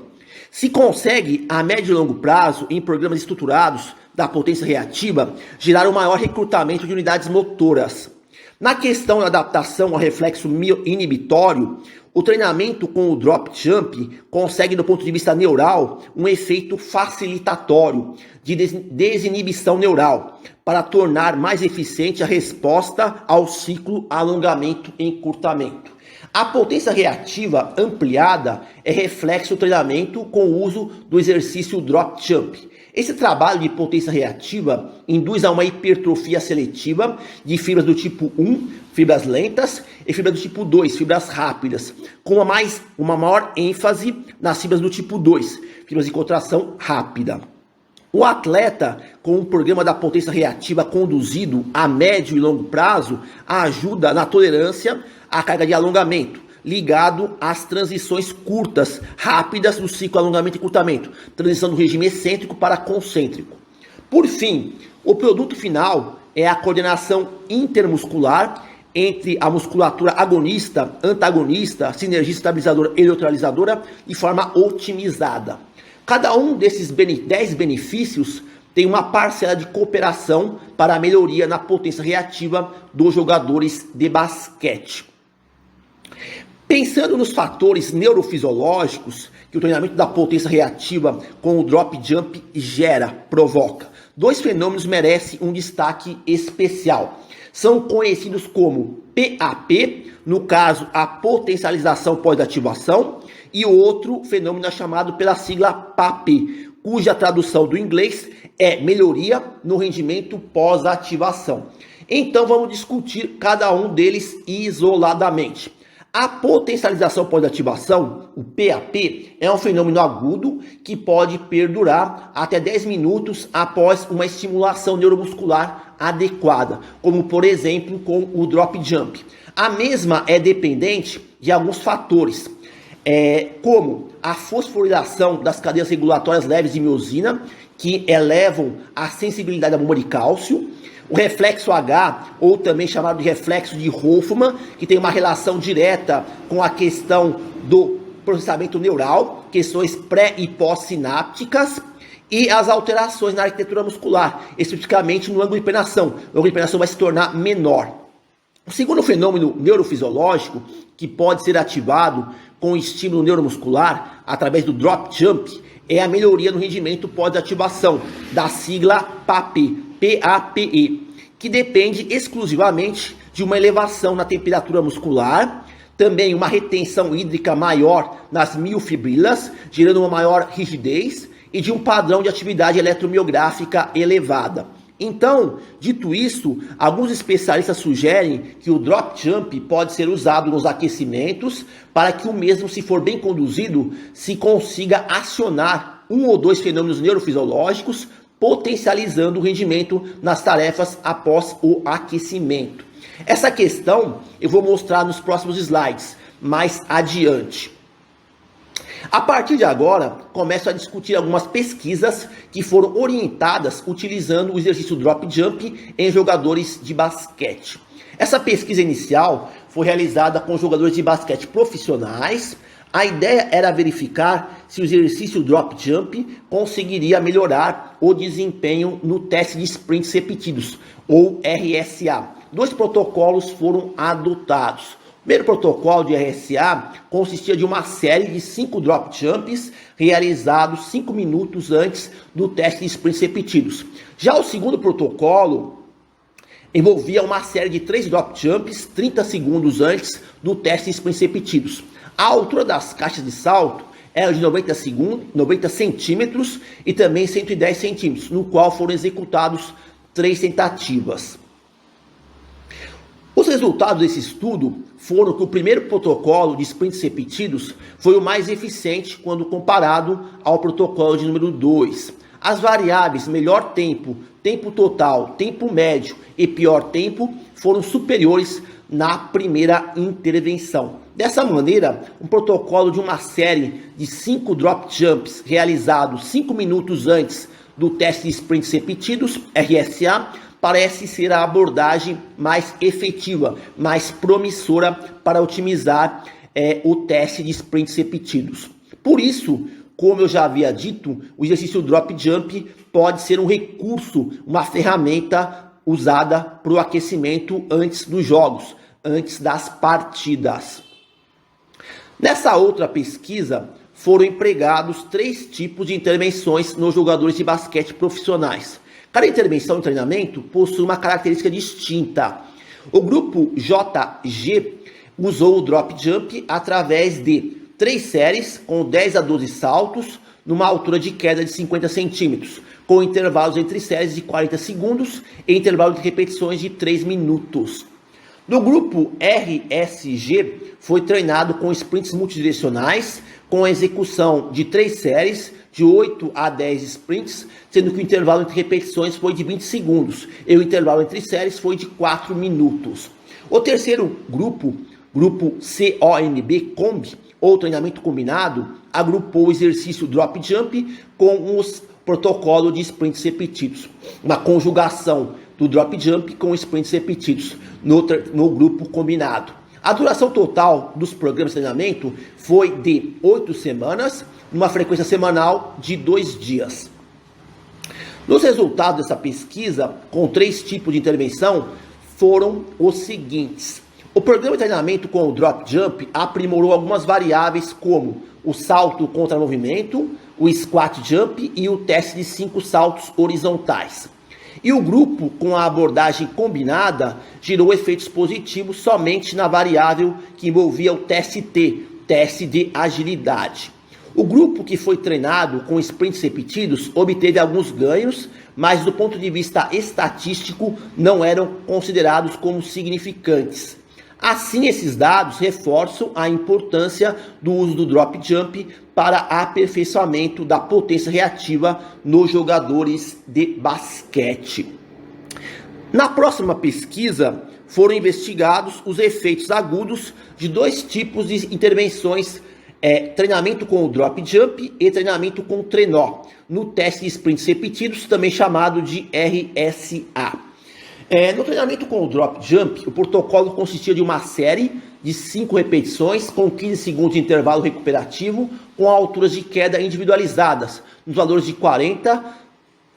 [SPEAKER 1] Se consegue, a médio e longo prazo, em programas estruturados da potência reativa, gerar um maior recrutamento de unidades motoras. Na questão da adaptação ao reflexo inibitório, o treinamento com o drop jump consegue, do ponto de vista neural, um efeito facilitatório de desinibição neural, para tornar mais eficiente a resposta ao ciclo alongamento e encurtamento. A potência reativa ampliada é reflexo do treinamento com o uso do exercício drop jump. Esse trabalho de potência reativa induz a uma hipertrofia seletiva de fibras do tipo 1, fibras lentas, e fibras do tipo 2, fibras rápidas, com uma maior ênfase nas fibras do tipo 2, fibras de contração rápida. O atleta, com um programa da potência reativa conduzido a médio e longo prazo, ajuda na tolerância à carga de alongamento, ligado às transições curtas, rápidas do ciclo alongamento e encurtamento, transição do regime excêntrico para concêntrico. Por fim, o produto final é a coordenação intermuscular entre a musculatura agonista, antagonista, sinergista estabilizadora e neutralizadora de forma otimizada. Cada um desses 10 benefícios tem uma parcela de cooperação para a melhoria na potência reativa dos jogadores de basquete. Pensando nos fatores neurofisiológicos que o treinamento da potência reativa com o drop jump provoca, dois fenômenos merecem um destaque especial. São conhecidos como PAP, no caso a potencialização pós-ativação, e o outro fenômeno é chamado pela sigla PAP, cuja tradução do inglês é melhoria no rendimento pós-ativação. Então vamos discutir cada um deles isoladamente. A potencialização pós-ativação, o PAP, é um fenômeno agudo que pode perdurar até 10 minutos após uma estimulação neuromuscular adequada, como por exemplo com o drop jump. A mesma é dependente de alguns fatores, como a fosforilação das cadeias regulatórias leves de miosina, que elevam a sensibilidade da bomba de cálcio, o reflexo H, ou também chamado de reflexo de Hoffmann, que tem uma relação direta com a questão do processamento neural, questões pré e pós-sinápticas, e as alterações na arquitetura muscular, especificamente no ângulo de penetração. O ângulo de penetração vai se tornar menor. O segundo fenômeno neurofisiológico que pode ser ativado com estímulo neuromuscular através do drop jump é a melhoria no rendimento pós-ativação, da sigla PAPE, PAPE, que depende exclusivamente de uma elevação na temperatura muscular, também uma retenção hídrica maior nas miofibrilas, gerando uma maior rigidez, e de um padrão de atividade eletromiográfica elevada. Então, dito isso, alguns especialistas sugerem que o drop jump pode ser usado nos aquecimentos para que o mesmo, se for bem conduzido, se consiga acionar um ou dois fenômenos neurofisiológicos, potencializando o rendimento nas tarefas após o aquecimento. Essa questão eu vou mostrar nos próximos slides, mais adiante. A partir de agora, começo a discutir algumas pesquisas que foram orientadas utilizando o exercício drop jump em jogadores de basquete. Essa pesquisa inicial foi realizada com jogadores de basquete profissionais. A ideia era verificar se o exercício drop jump conseguiria melhorar o desempenho no teste de sprints repetidos, ou RSA. Dois protocolos foram adotados. O primeiro protocolo de RSA consistia de uma série de 5 drop jumps realizados 5 minutos antes do teste de sprints repetidos. Já o segundo protocolo envolvia uma série de 3 drop jumps 30 segundos antes do teste de sprints repetidos. A altura das caixas de salto era de 90 centímetros e também 110 centímetros, no qual foram executados 3 tentativas. Os resultados desse estudo foram que o primeiro protocolo de sprints repetidos foi o mais eficiente quando comparado ao protocolo de número 2. As variáveis melhor tempo, tempo total, tempo médio e pior tempo foram superiores na primeira intervenção. Dessa maneira, um protocolo de uma série de 5 drop jumps realizados 5 minutos antes do teste de sprints repetidos, RSA, parece ser a abordagem mais efetiva, mais promissora para otimizar o teste de sprints repetidos. Por isso, como eu já havia dito, o exercício drop jump pode ser um recurso, uma ferramenta usada para o aquecimento antes dos jogos, antes das partidas. Nessa outra pesquisa, foram empregados 3 tipos de intervenções nos jogadores de basquete profissionais. Cada intervenção em treinamento possui uma característica distinta. O grupo JG usou o drop jump através de 3 séries com 10 a 12 saltos numa altura de queda de 50 centímetros, com intervalos entre séries de 40 segundos e intervalo de repetições de 3 minutos. No grupo RSG, foi treinado com sprints multidirecionais, com a execução de 3 séries, de 8 a 10 sprints, sendo que o intervalo entre repetições foi de 20 segundos, e o intervalo entre séries foi de 4 minutos. O terceiro grupo CONB, ou treinamento combinado, agrupou o exercício drop jump com os protocolos de sprints repetidos, uma conjugação do drop jump com sprints repetidos no grupo combinado. A duração total dos programas de treinamento foi de 8 semanas, numa frequência semanal de 2 dias. Nos resultados dessa pesquisa, com 3 tipos de intervenção, foram os seguintes. O programa de treinamento com o drop jump aprimorou algumas variáveis como o salto contra movimento, o squat jump e o teste de 5 saltos horizontais. E o grupo com a abordagem combinada gerou efeitos positivos somente na variável que envolvia o teste de agilidade. O grupo que foi treinado com sprints repetidos obteve alguns ganhos, mas do ponto de vista estatístico não eram considerados como significantes. Assim, esses dados reforçam a importância do uso do drop jump para aperfeiçoamento da potência reativa nos jogadores de basquete. Na próxima pesquisa, foram investigados os efeitos agudos de 2 tipos de intervenções, treinamento com o drop jump e treinamento com o trenó, no teste de sprints repetidos, também chamado de RSA. No treinamento com o drop jump, o protocolo consistia de uma série de 5 repetições com 15 segundos de intervalo recuperativo, com alturas de queda individualizadas, nos valores de 40,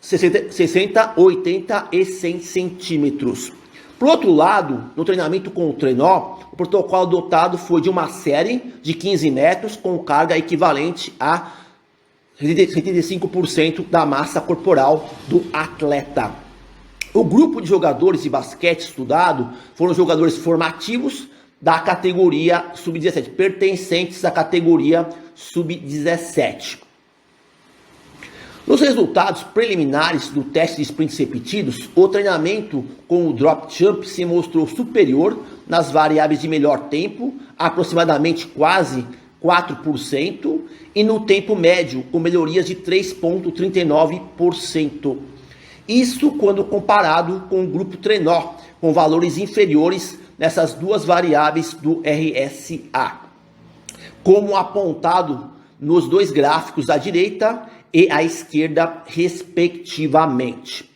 [SPEAKER 1] 60, 80 e 100 centímetros. Por outro lado, no treinamento com o trenó, o protocolo adotado foi de uma série de 15 metros com carga equivalente a 75% da massa corporal do atleta. O grupo de jogadores de basquete estudado foram jogadores formativos da categoria sub-17, pertencentes à categoria sub-17. Nos resultados preliminares do teste de sprints repetidos, o treinamento com o drop jump se mostrou superior nas variáveis de melhor tempo, aproximadamente quase 4%, e no tempo médio, com melhorias de 3,39%. Isso quando comparado com o grupo trenó, com valores inferiores nessas 2 variáveis do RSA, como apontado nos 2 gráficos à direita e à esquerda, respectivamente.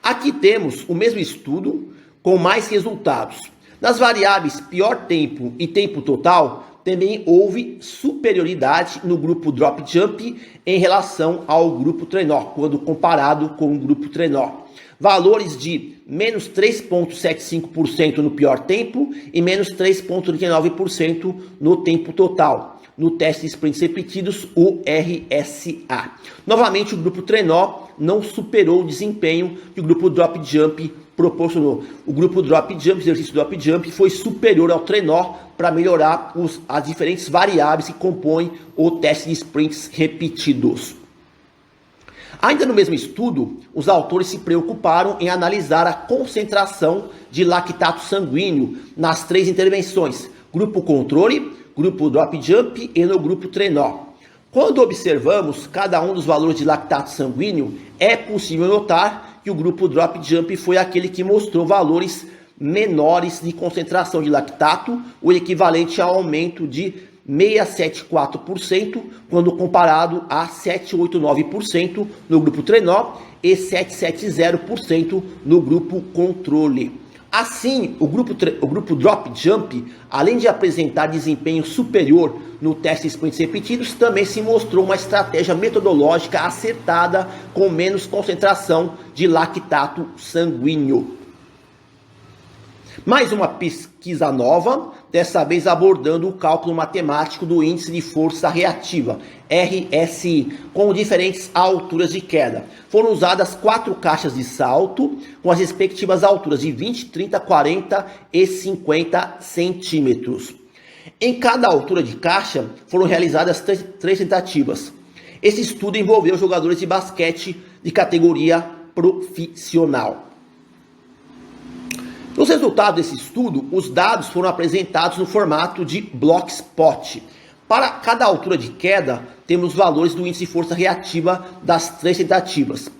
[SPEAKER 1] Aqui temos o mesmo estudo com mais resultados. Nas variáveis pior tempo e tempo total, também houve superioridade no grupo drop jump em relação ao grupo trenó, quando comparado com o grupo trenó. Valores de menos 3,75% no pior tempo e menos 3,39% no tempo total, no teste de sprints repetidos, o RSA. Novamente, o grupo trenó não superou o desempenho que o grupo drop jump proporcionou. O grupo drop jump, exercício drop jump, foi superior ao trenó para melhorar as diferentes variáveis que compõem o teste de sprints repetidos. Ainda no mesmo estudo, os autores se preocuparam em analisar a concentração de lactato sanguíneo nas 3 intervenções, grupo controle, grupo drop jump e no grupo trenó. Quando observamos cada um dos valores de lactato sanguíneo, é possível notar que o grupo drop jump foi aquele que mostrou valores menores de concentração de lactato, o equivalente ao aumento de 674% quando comparado a 789% no grupo trenó e 770% no grupo controle. Assim, o grupo drop jump, além de apresentar desempenho superior no teste de sprints repetidos, também se mostrou uma estratégia metodológica acertada com menos concentração de lactato sanguíneo. Mais uma pesquisa nova, dessa vez abordando o cálculo matemático do índice de força reativa, RSI, com diferentes alturas de queda. Foram usadas 4 caixas de salto, com as respectivas alturas de 20, 30, 40 e 50 centímetros. Em cada altura de caixa, foram realizadas 3 tentativas. Esse estudo envolveu jogadores de basquete de categoria profissional. Nos resultados desse estudo, os dados foram apresentados no formato de Blockspot. Para cada altura de queda, temos valores do índice de força reativa das 3 tentativas.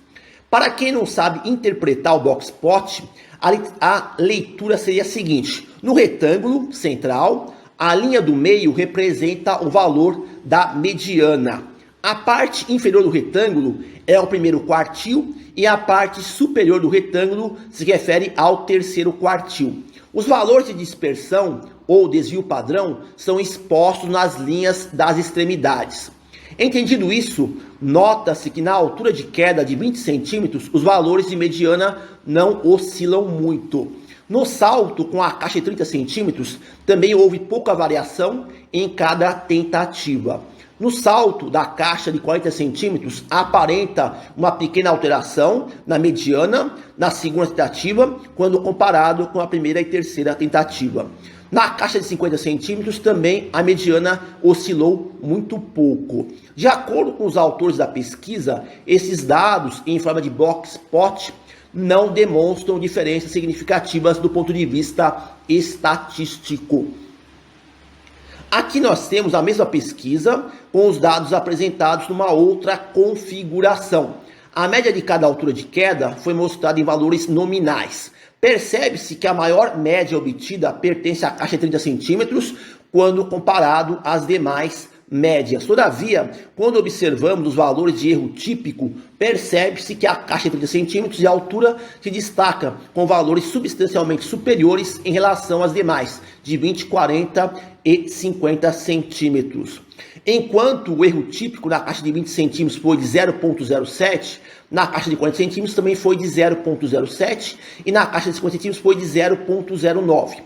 [SPEAKER 1] Para quem não sabe interpretar o Blockspot, a leitura seria a seguinte: no retângulo central, a linha do meio representa o valor da mediana. A parte inferior do retângulo é o primeiro quartil e a parte superior do retângulo se refere ao terceiro quartil. Os valores de dispersão ou desvio padrão são expostos nas linhas das extremidades. Entendido isso, nota-se que na altura de queda de 20 centímetros, os valores de mediana não oscilam muito. No salto com a caixa de 30 centímetros, também houve pouca variação em cada tentativa. No salto da caixa de 40 centímetros, aparenta uma pequena alteração na mediana na segunda tentativa, quando comparado com a primeira e terceira tentativa. Na caixa de 50 centímetros, também a mediana oscilou muito pouco. De acordo com os autores da pesquisa, esses dados em forma de Blockspot não demonstram diferenças significativas do ponto de vista estatístico. Aqui nós temos a mesma pesquisa com os dados apresentados numa outra configuração. A média de cada altura de queda foi mostrada em valores nominais. Percebe-se que a maior média obtida pertence à caixa de 30 centímetros quando comparado às demais médias. Todavia, quando observamos os valores de erro típico, percebe-se que a caixa de 30 centímetros de altura se destaca com valores substancialmente superiores em relação às demais, de 20, 40 e 50 centímetros. Enquanto o erro típico na caixa de 20 centímetros foi de 0,07, na caixa de 40 centímetros também foi de 0,07 e na caixa de 50 centímetros foi de 0,09.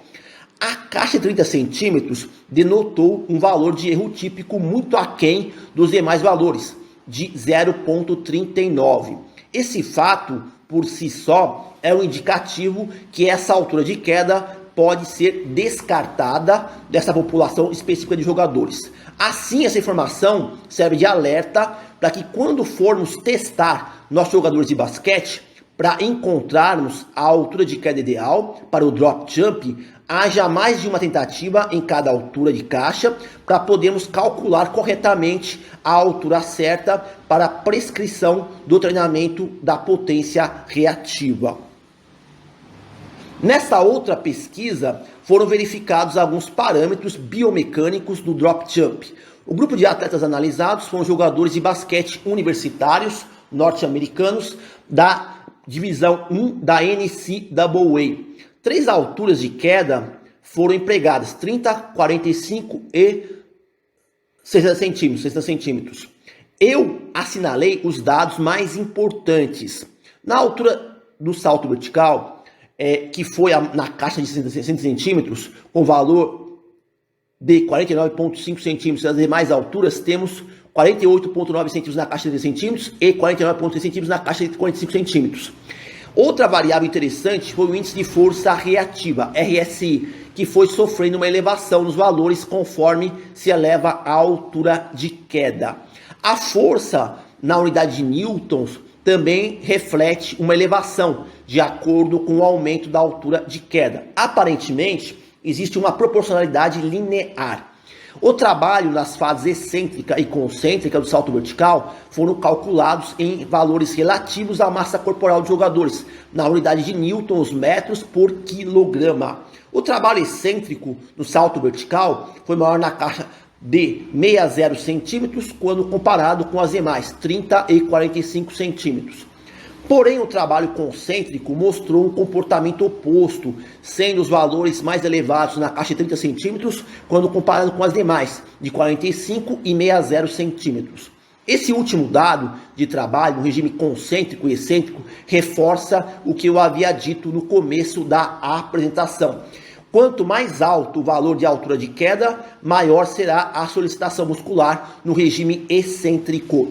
[SPEAKER 1] A caixa de 30 centímetros denotou um valor de erro típico muito aquém dos demais valores, de 0,39. Esse fato, por si só, é um indicativo que essa altura de queda pode ser descartada dessa população específica de jogadores. Assim, essa informação serve de alerta para que quando formos testar nossos jogadores de basquete, para encontrarmos a altura de queda ideal para o drop jump, haja mais de uma tentativa em cada altura de caixa para podermos calcular corretamente a altura certa para a prescrição do treinamento da potência reativa. Nessa outra pesquisa, foram verificados alguns parâmetros biomecânicos do drop jump. O grupo de atletas analisados foram jogadores de basquete universitários norte-americanos da divisão 1 da NCAA. 3 alturas de queda foram empregadas 30, 45 e 60 centímetros. Eu assinalei os dados mais importantes. Na altura do salto vertical, que foi na caixa de 60 centímetros, com valor de 49,5 centímetros, nas demais alturas temos 48,9 centímetros na caixa de 30 centímetros e 49,3 centímetros na caixa de 45 centímetros. Outra variável interessante foi o índice de força reativa, RSI, que foi sofrendo uma elevação nos valores conforme se eleva a altura de queda. A força na unidade de newtons também reflete uma elevação de acordo com o aumento da altura de queda. Aparentemente, existe uma proporcionalidade linear. O trabalho nas fases excêntrica e concêntrica do salto vertical foram calculados em valores relativos à massa corporal dos jogadores, na unidade de newtons metros por quilograma. O trabalho excêntrico no salto vertical foi maior na caixa de 60 centímetros quando comparado com as demais, 30 e 45 centímetros. Porém, o trabalho concêntrico mostrou um comportamento oposto, sendo os valores mais elevados na caixa de 30 centímetros quando comparado com as demais, de 45 e 60 centímetros. Esse último dado de trabalho, no regime concêntrico e excêntrico, reforça o que eu havia dito no começo da apresentação. Quanto mais alto o valor de altura de queda, maior será a solicitação muscular no regime excêntrico.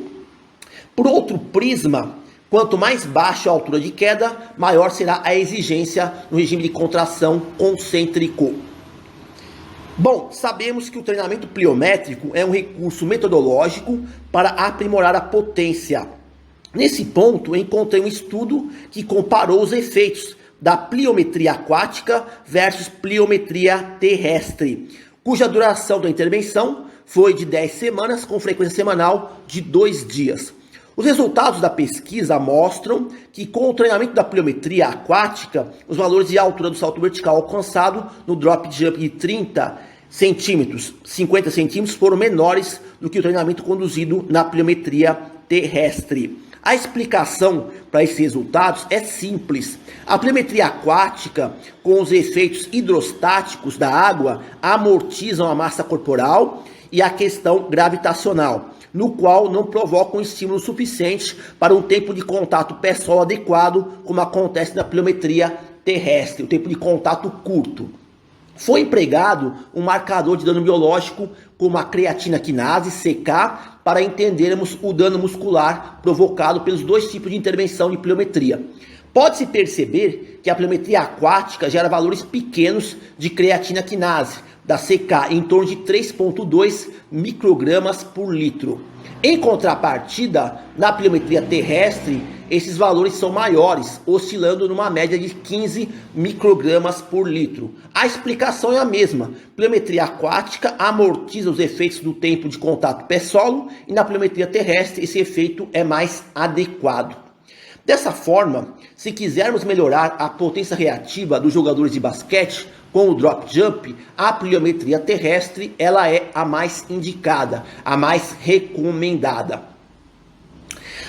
[SPEAKER 1] Por outro prisma, quanto mais baixa a altura de queda, maior será a exigência no regime de contração concêntrico. Bom, sabemos que o treinamento pliométrico é um recurso metodológico para aprimorar a potência. Nesse ponto, encontrei um estudo que comparou os efeitos da pliometria aquática versus pliometria terrestre, cuja duração da intervenção foi de 10 semanas, com frequência semanal de 2 dias. Os resultados da pesquisa mostram que com o treinamento da pliometria aquática, os valores de altura do salto vertical alcançado no drop jump de 30 centímetros, 50 centímetros foram menores do que o treinamento conduzido na pliometria terrestre. A explicação para esses resultados é simples. A pliometria aquática, com os efeitos hidrostáticos da água, amortizam a massa corporal e a questão gravitacional, no qual não provoca um estímulo suficiente para um tempo de contato pé-solo adequado, como acontece na pliometria terrestre, o tempo de contato curto. Foi empregado um marcador de dano biológico como a creatina quinase, CK, para entendermos o dano muscular provocado pelos dois tipos de intervenção de pliometria. Pode-se perceber que a pliometria aquática gera valores pequenos de creatina quinase, da CK, em torno de 3,2 microgramas por litro. Em contrapartida, na pliometria terrestre, esses valores são maiores, oscilando numa média de 15 microgramas por litro. A explicação é a mesma. Pliometria aquática amortiza os efeitos do tempo de contato pé-solo e na pliometria terrestre esse efeito é mais adequado. Dessa forma, se quisermos melhorar a potência reativa dos jogadores de basquete com o drop jump, a pliometria terrestre ela é a mais indicada, a mais recomendada.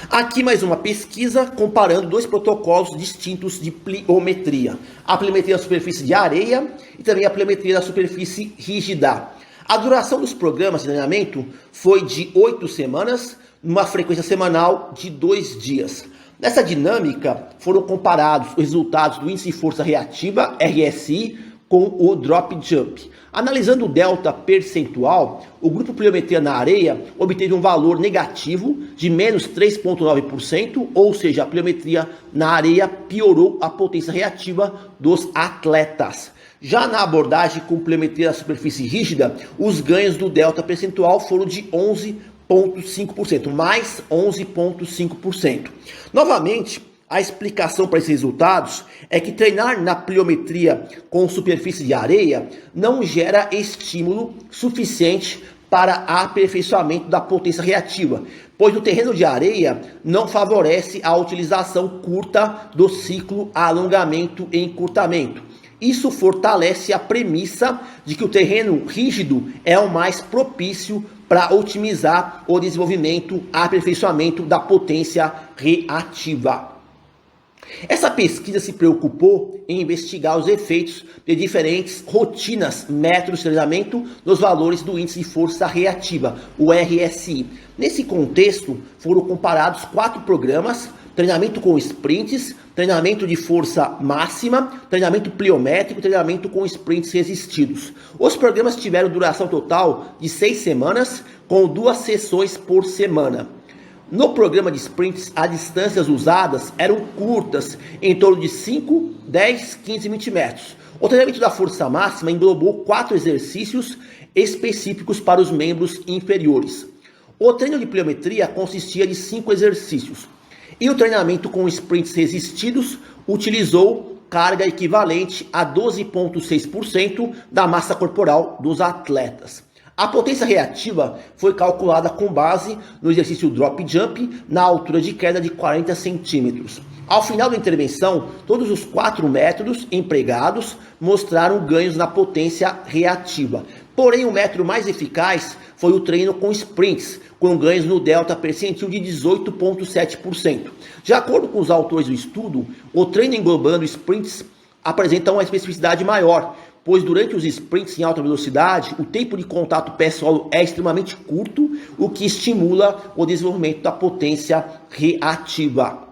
[SPEAKER 1] Aqui mais uma pesquisa comparando dois protocolos distintos de pliometria. A pliometria da superfície de areia e também a pliometria da superfície rígida. A duração dos programas de treinamento foi de 8 semanas, numa frequência semanal de 2 dias. Nessa dinâmica foram comparados os resultados do índice de força reativa, RSI, com o drop jump. Analisando o delta percentual, o grupo pliometria na areia obteve um valor negativo de menos 3,9%, ou seja, a pliometria na areia piorou a potência reativa dos atletas. Já na abordagem com pliometria da superfície rígida, os ganhos do delta percentual foram de 11,5%, mais 11,5%. Novamente, a explicação para esses resultados é que treinar na pliometria com superfície de areia não gera estímulo suficiente para aperfeiçoamento da potência reativa, pois o terreno de areia não favorece a utilização curta do ciclo alongamento e encurtamento. Isso fortalece a premissa de que o terreno rígido é o mais propício para otimizar o desenvolvimento e aperfeiçoamento da potência reativa. Essa pesquisa se preocupou em investigar os efeitos de diferentes rotinas, métodos de treinamento nos valores do índice de força reativa, o RSI. Nesse contexto, foram comparados 4 programas: treinamento com sprints, treinamento de força máxima, treinamento pliométrico, treinamento com sprints resistidos. Os programas tiveram duração total de 6 semanas, com 2 sessões por semana. No programa de sprints, as distâncias usadas eram curtas, em torno de 5, 10, 15, 20 metros. O treinamento da força máxima englobou 4 exercícios específicos para os membros inferiores. O treino de pliometria consistia de 5 exercícios. E o treinamento com sprints resistidos utilizou carga equivalente a 12,6% da massa corporal dos atletas. A potência reativa foi calculada com base no exercício drop jump na altura de queda de 40 centímetros. Ao final da intervenção, todos os 4 métodos empregados mostraram ganhos na potência reativa. Porém, o método mais eficaz foi o treino com sprints, com ganhos no delta percentil de 18,7%. De acordo com os autores do estudo, o treino englobando sprints apresenta uma especificidade maior, pois durante os sprints em alta velocidade, o tempo de contato pé-solo é extremamente curto, o que estimula o desenvolvimento da potência reativa.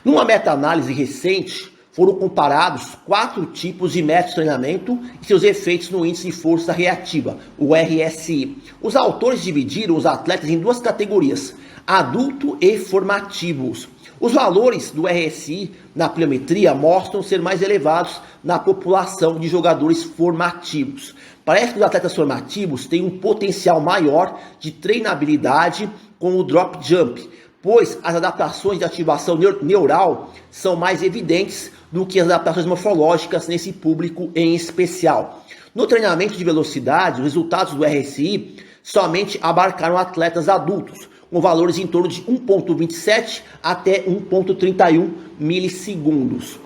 [SPEAKER 1] Numa meta-análise recente, foram comparados 4 tipos de métodos de treinamento e seus efeitos no índice de força reativa, o RSI. Os autores dividiram os atletas em 2 categorias, adulto e formativos. Os valores do RSI na pliometria mostram ser mais elevados na população de jogadores formativos. Parece que os atletas formativos têm um potencial maior de treinabilidade com o drop jump, pois as adaptações de ativação neural são mais evidentes do que as adaptações morfológicas nesse público em especial. No treinamento de velocidade, os resultados do RSI somente abarcaram atletas adultos, com valores em torno de 1,27 até 1,31 milissegundos.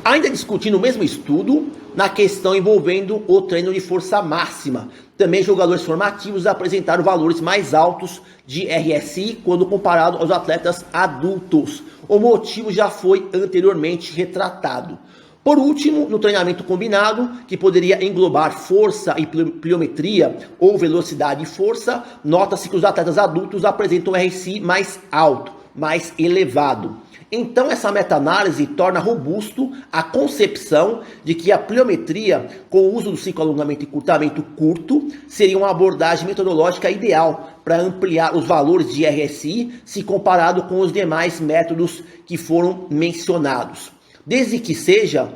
[SPEAKER 1] Ainda discutindo o mesmo estudo, na questão envolvendo o treino de força máxima, também jogadores formativos apresentaram valores mais altos de RSI quando comparado aos atletas adultos. O motivo já foi anteriormente retratado. Por último, no treinamento combinado, que poderia englobar força e pliometria ou velocidade e força, nota-se que os atletas adultos apresentam um RSI mais alto, mais elevado. Então, essa meta-análise torna robusto a concepção de que a pliometria, com o uso do ciclo alongamento e encurtamento curto, seria uma abordagem metodológica ideal para ampliar os valores de RSI, se comparado com os demais métodos que foram mencionados. Desde que seja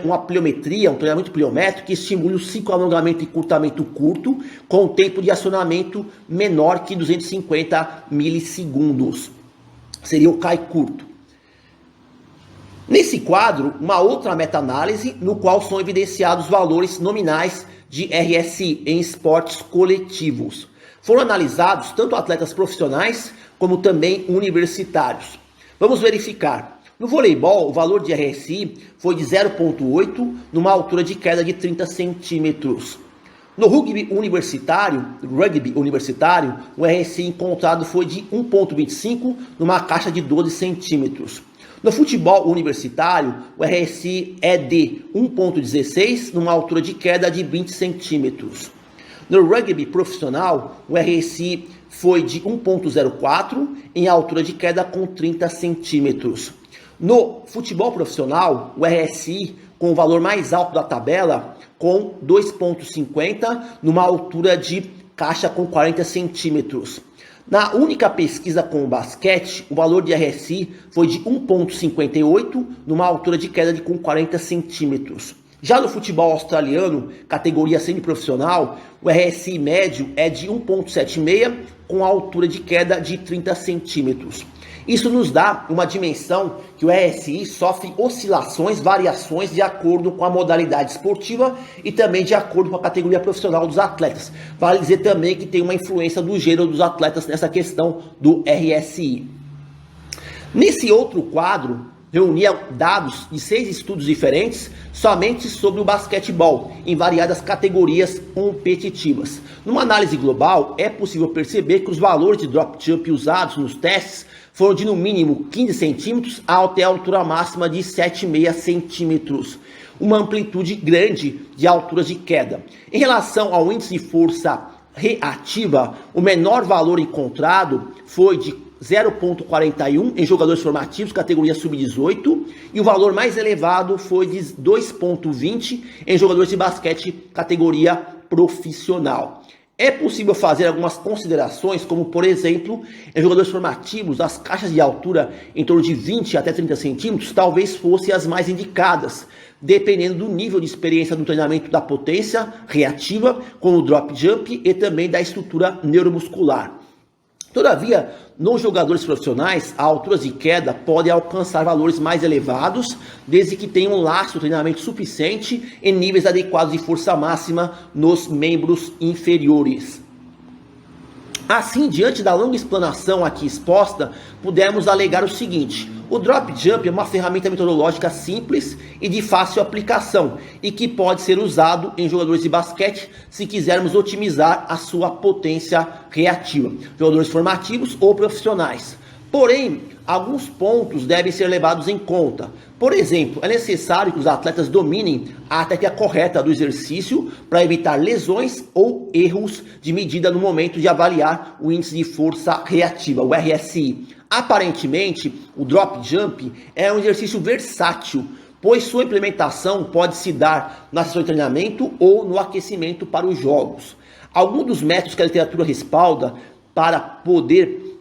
[SPEAKER 1] uma pliometria, um treinamento pliométrico que estimule o ciclo alongamento e encurtamento curto, com tempo de acionamento menor que 250 milissegundos. Seria o CAI curto. Nesse quadro, uma outra meta-análise, no qual são evidenciados valores nominais de RSI em esportes coletivos. Foram analisados tanto atletas profissionais como também universitários. Vamos verificar. No voleibol, o valor de RSI foi de 0,8 numa altura de queda de 30 centímetros. No rugby universitário, o RSI encontrado foi de 1,25 numa caixa de 12 centímetros. No futebol universitário, o RSI é de 1,16 numa altura de queda de 20 centímetros. No rugby profissional, o RSI foi de 1,04 em altura de queda com 30 centímetros. No futebol profissional, o RSI com o valor mais alto da tabela, com 2,50 numa altura de caixa com 40 centímetros. Na única pesquisa com o basquete, o valor de RSI foi de 1,58 numa altura de queda de com 40 centímetros. Já no futebol australiano, categoria semiprofissional, o RSI médio é de 1,76 com a altura de queda de 30 centímetros. Isso nos dá uma dimensão que o RSI sofre oscilações, variações de acordo com a modalidade esportiva e também de acordo com a categoria profissional dos atletas. Vale dizer também que tem uma influência do gênero dos atletas nessa questão do RSI. Nesse outro quadro, reunia dados de 6 estudos diferentes somente sobre o basquetebol, em variadas categorias competitivas. Numa análise global, é possível perceber que os valores de drop jump usados nos testes foram de no mínimo 15 centímetros até a altura máxima de 7,5 centímetros. Uma amplitude grande de alturas de queda. Em relação ao índice de força reativa, o menor valor encontrado foi de 0,41 em jogadores formativos, categoria sub-18, e o valor mais elevado foi de 2,20 em jogadores de basquete, categoria profissional. É possível fazer algumas considerações, como por exemplo, em jogadores formativos, as caixas de altura em torno de 20 até 30 centímetros talvez fossem as mais indicadas, dependendo do nível de experiência do treinamento da potência reativa, com o drop jump e também da estrutura neuromuscular. Todavia, nos jogadores profissionais, a alturas de queda podem alcançar valores mais elevados, desde que tenham um laço de treinamento suficiente em níveis adequados de força máxima nos membros inferiores. Assim, diante da longa explanação aqui exposta, pudemos alegar o seguinte: o drop jump é uma ferramenta metodológica simples e de fácil aplicação e que pode ser usado em jogadores de basquete se quisermos otimizar a sua potência reativa, jogadores formativos ou profissionais. Porém, alguns pontos devem ser levados em conta. Por exemplo, é necessário que os atletas dominem a técnica correta do exercício para evitar lesões ou erros de medida no momento de avaliar o índice de força reativa, o RSI. Aparentemente, o drop jump é um exercício versátil, pois sua implementação pode se dar na sessão de treinamento ou no aquecimento para os jogos. Alguns dos métodos que a literatura respalda para poder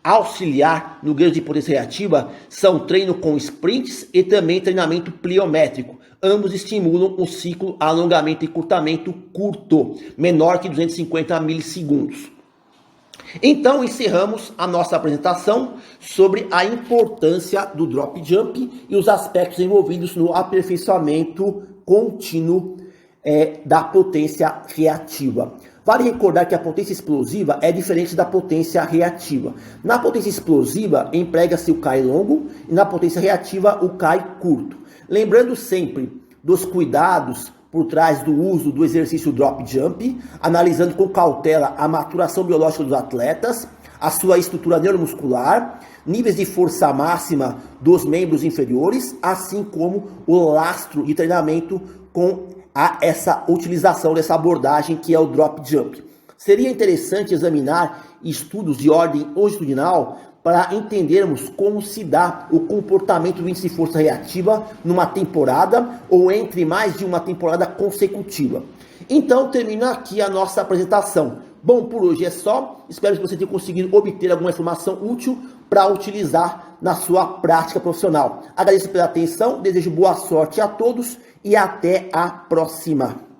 [SPEAKER 1] auxiliar no ganho de potência reativa são treino com sprints e também treinamento pliométrico. Ambos estimulam o ciclo alongamento e encurtamento curto, menor que 250 milissegundos. Então encerramos a nossa apresentação sobre a importância do drop jump e os aspectos envolvidos no aperfeiçoamento contínuo da potência reativa. Vale recordar que a potência explosiva é diferente da potência reativa. Na potência explosiva, emprega-se o CAI longo e na potência reativa, o CAI curto. Lembrando sempre dos cuidados por trás do uso do exercício drop jump, analisando com cautela a maturação biológica dos atletas, a sua estrutura neuromuscular, níveis de força máxima dos membros inferiores, assim como o lastro de treinamento com essa utilização dessa abordagem que é o drop jump. Seria interessante examinar estudos de ordem longitudinal para entendermos como se dá o comportamento do índice de força reativa numa temporada ou entre mais de uma temporada consecutiva. Então termina aqui a nossa apresentação. Bom, por hoje é só. Espero que você tenha conseguido obter alguma informação útil para utilizar na sua prática profissional. Agradeço pela atenção, desejo boa sorte a todos e até a próxima.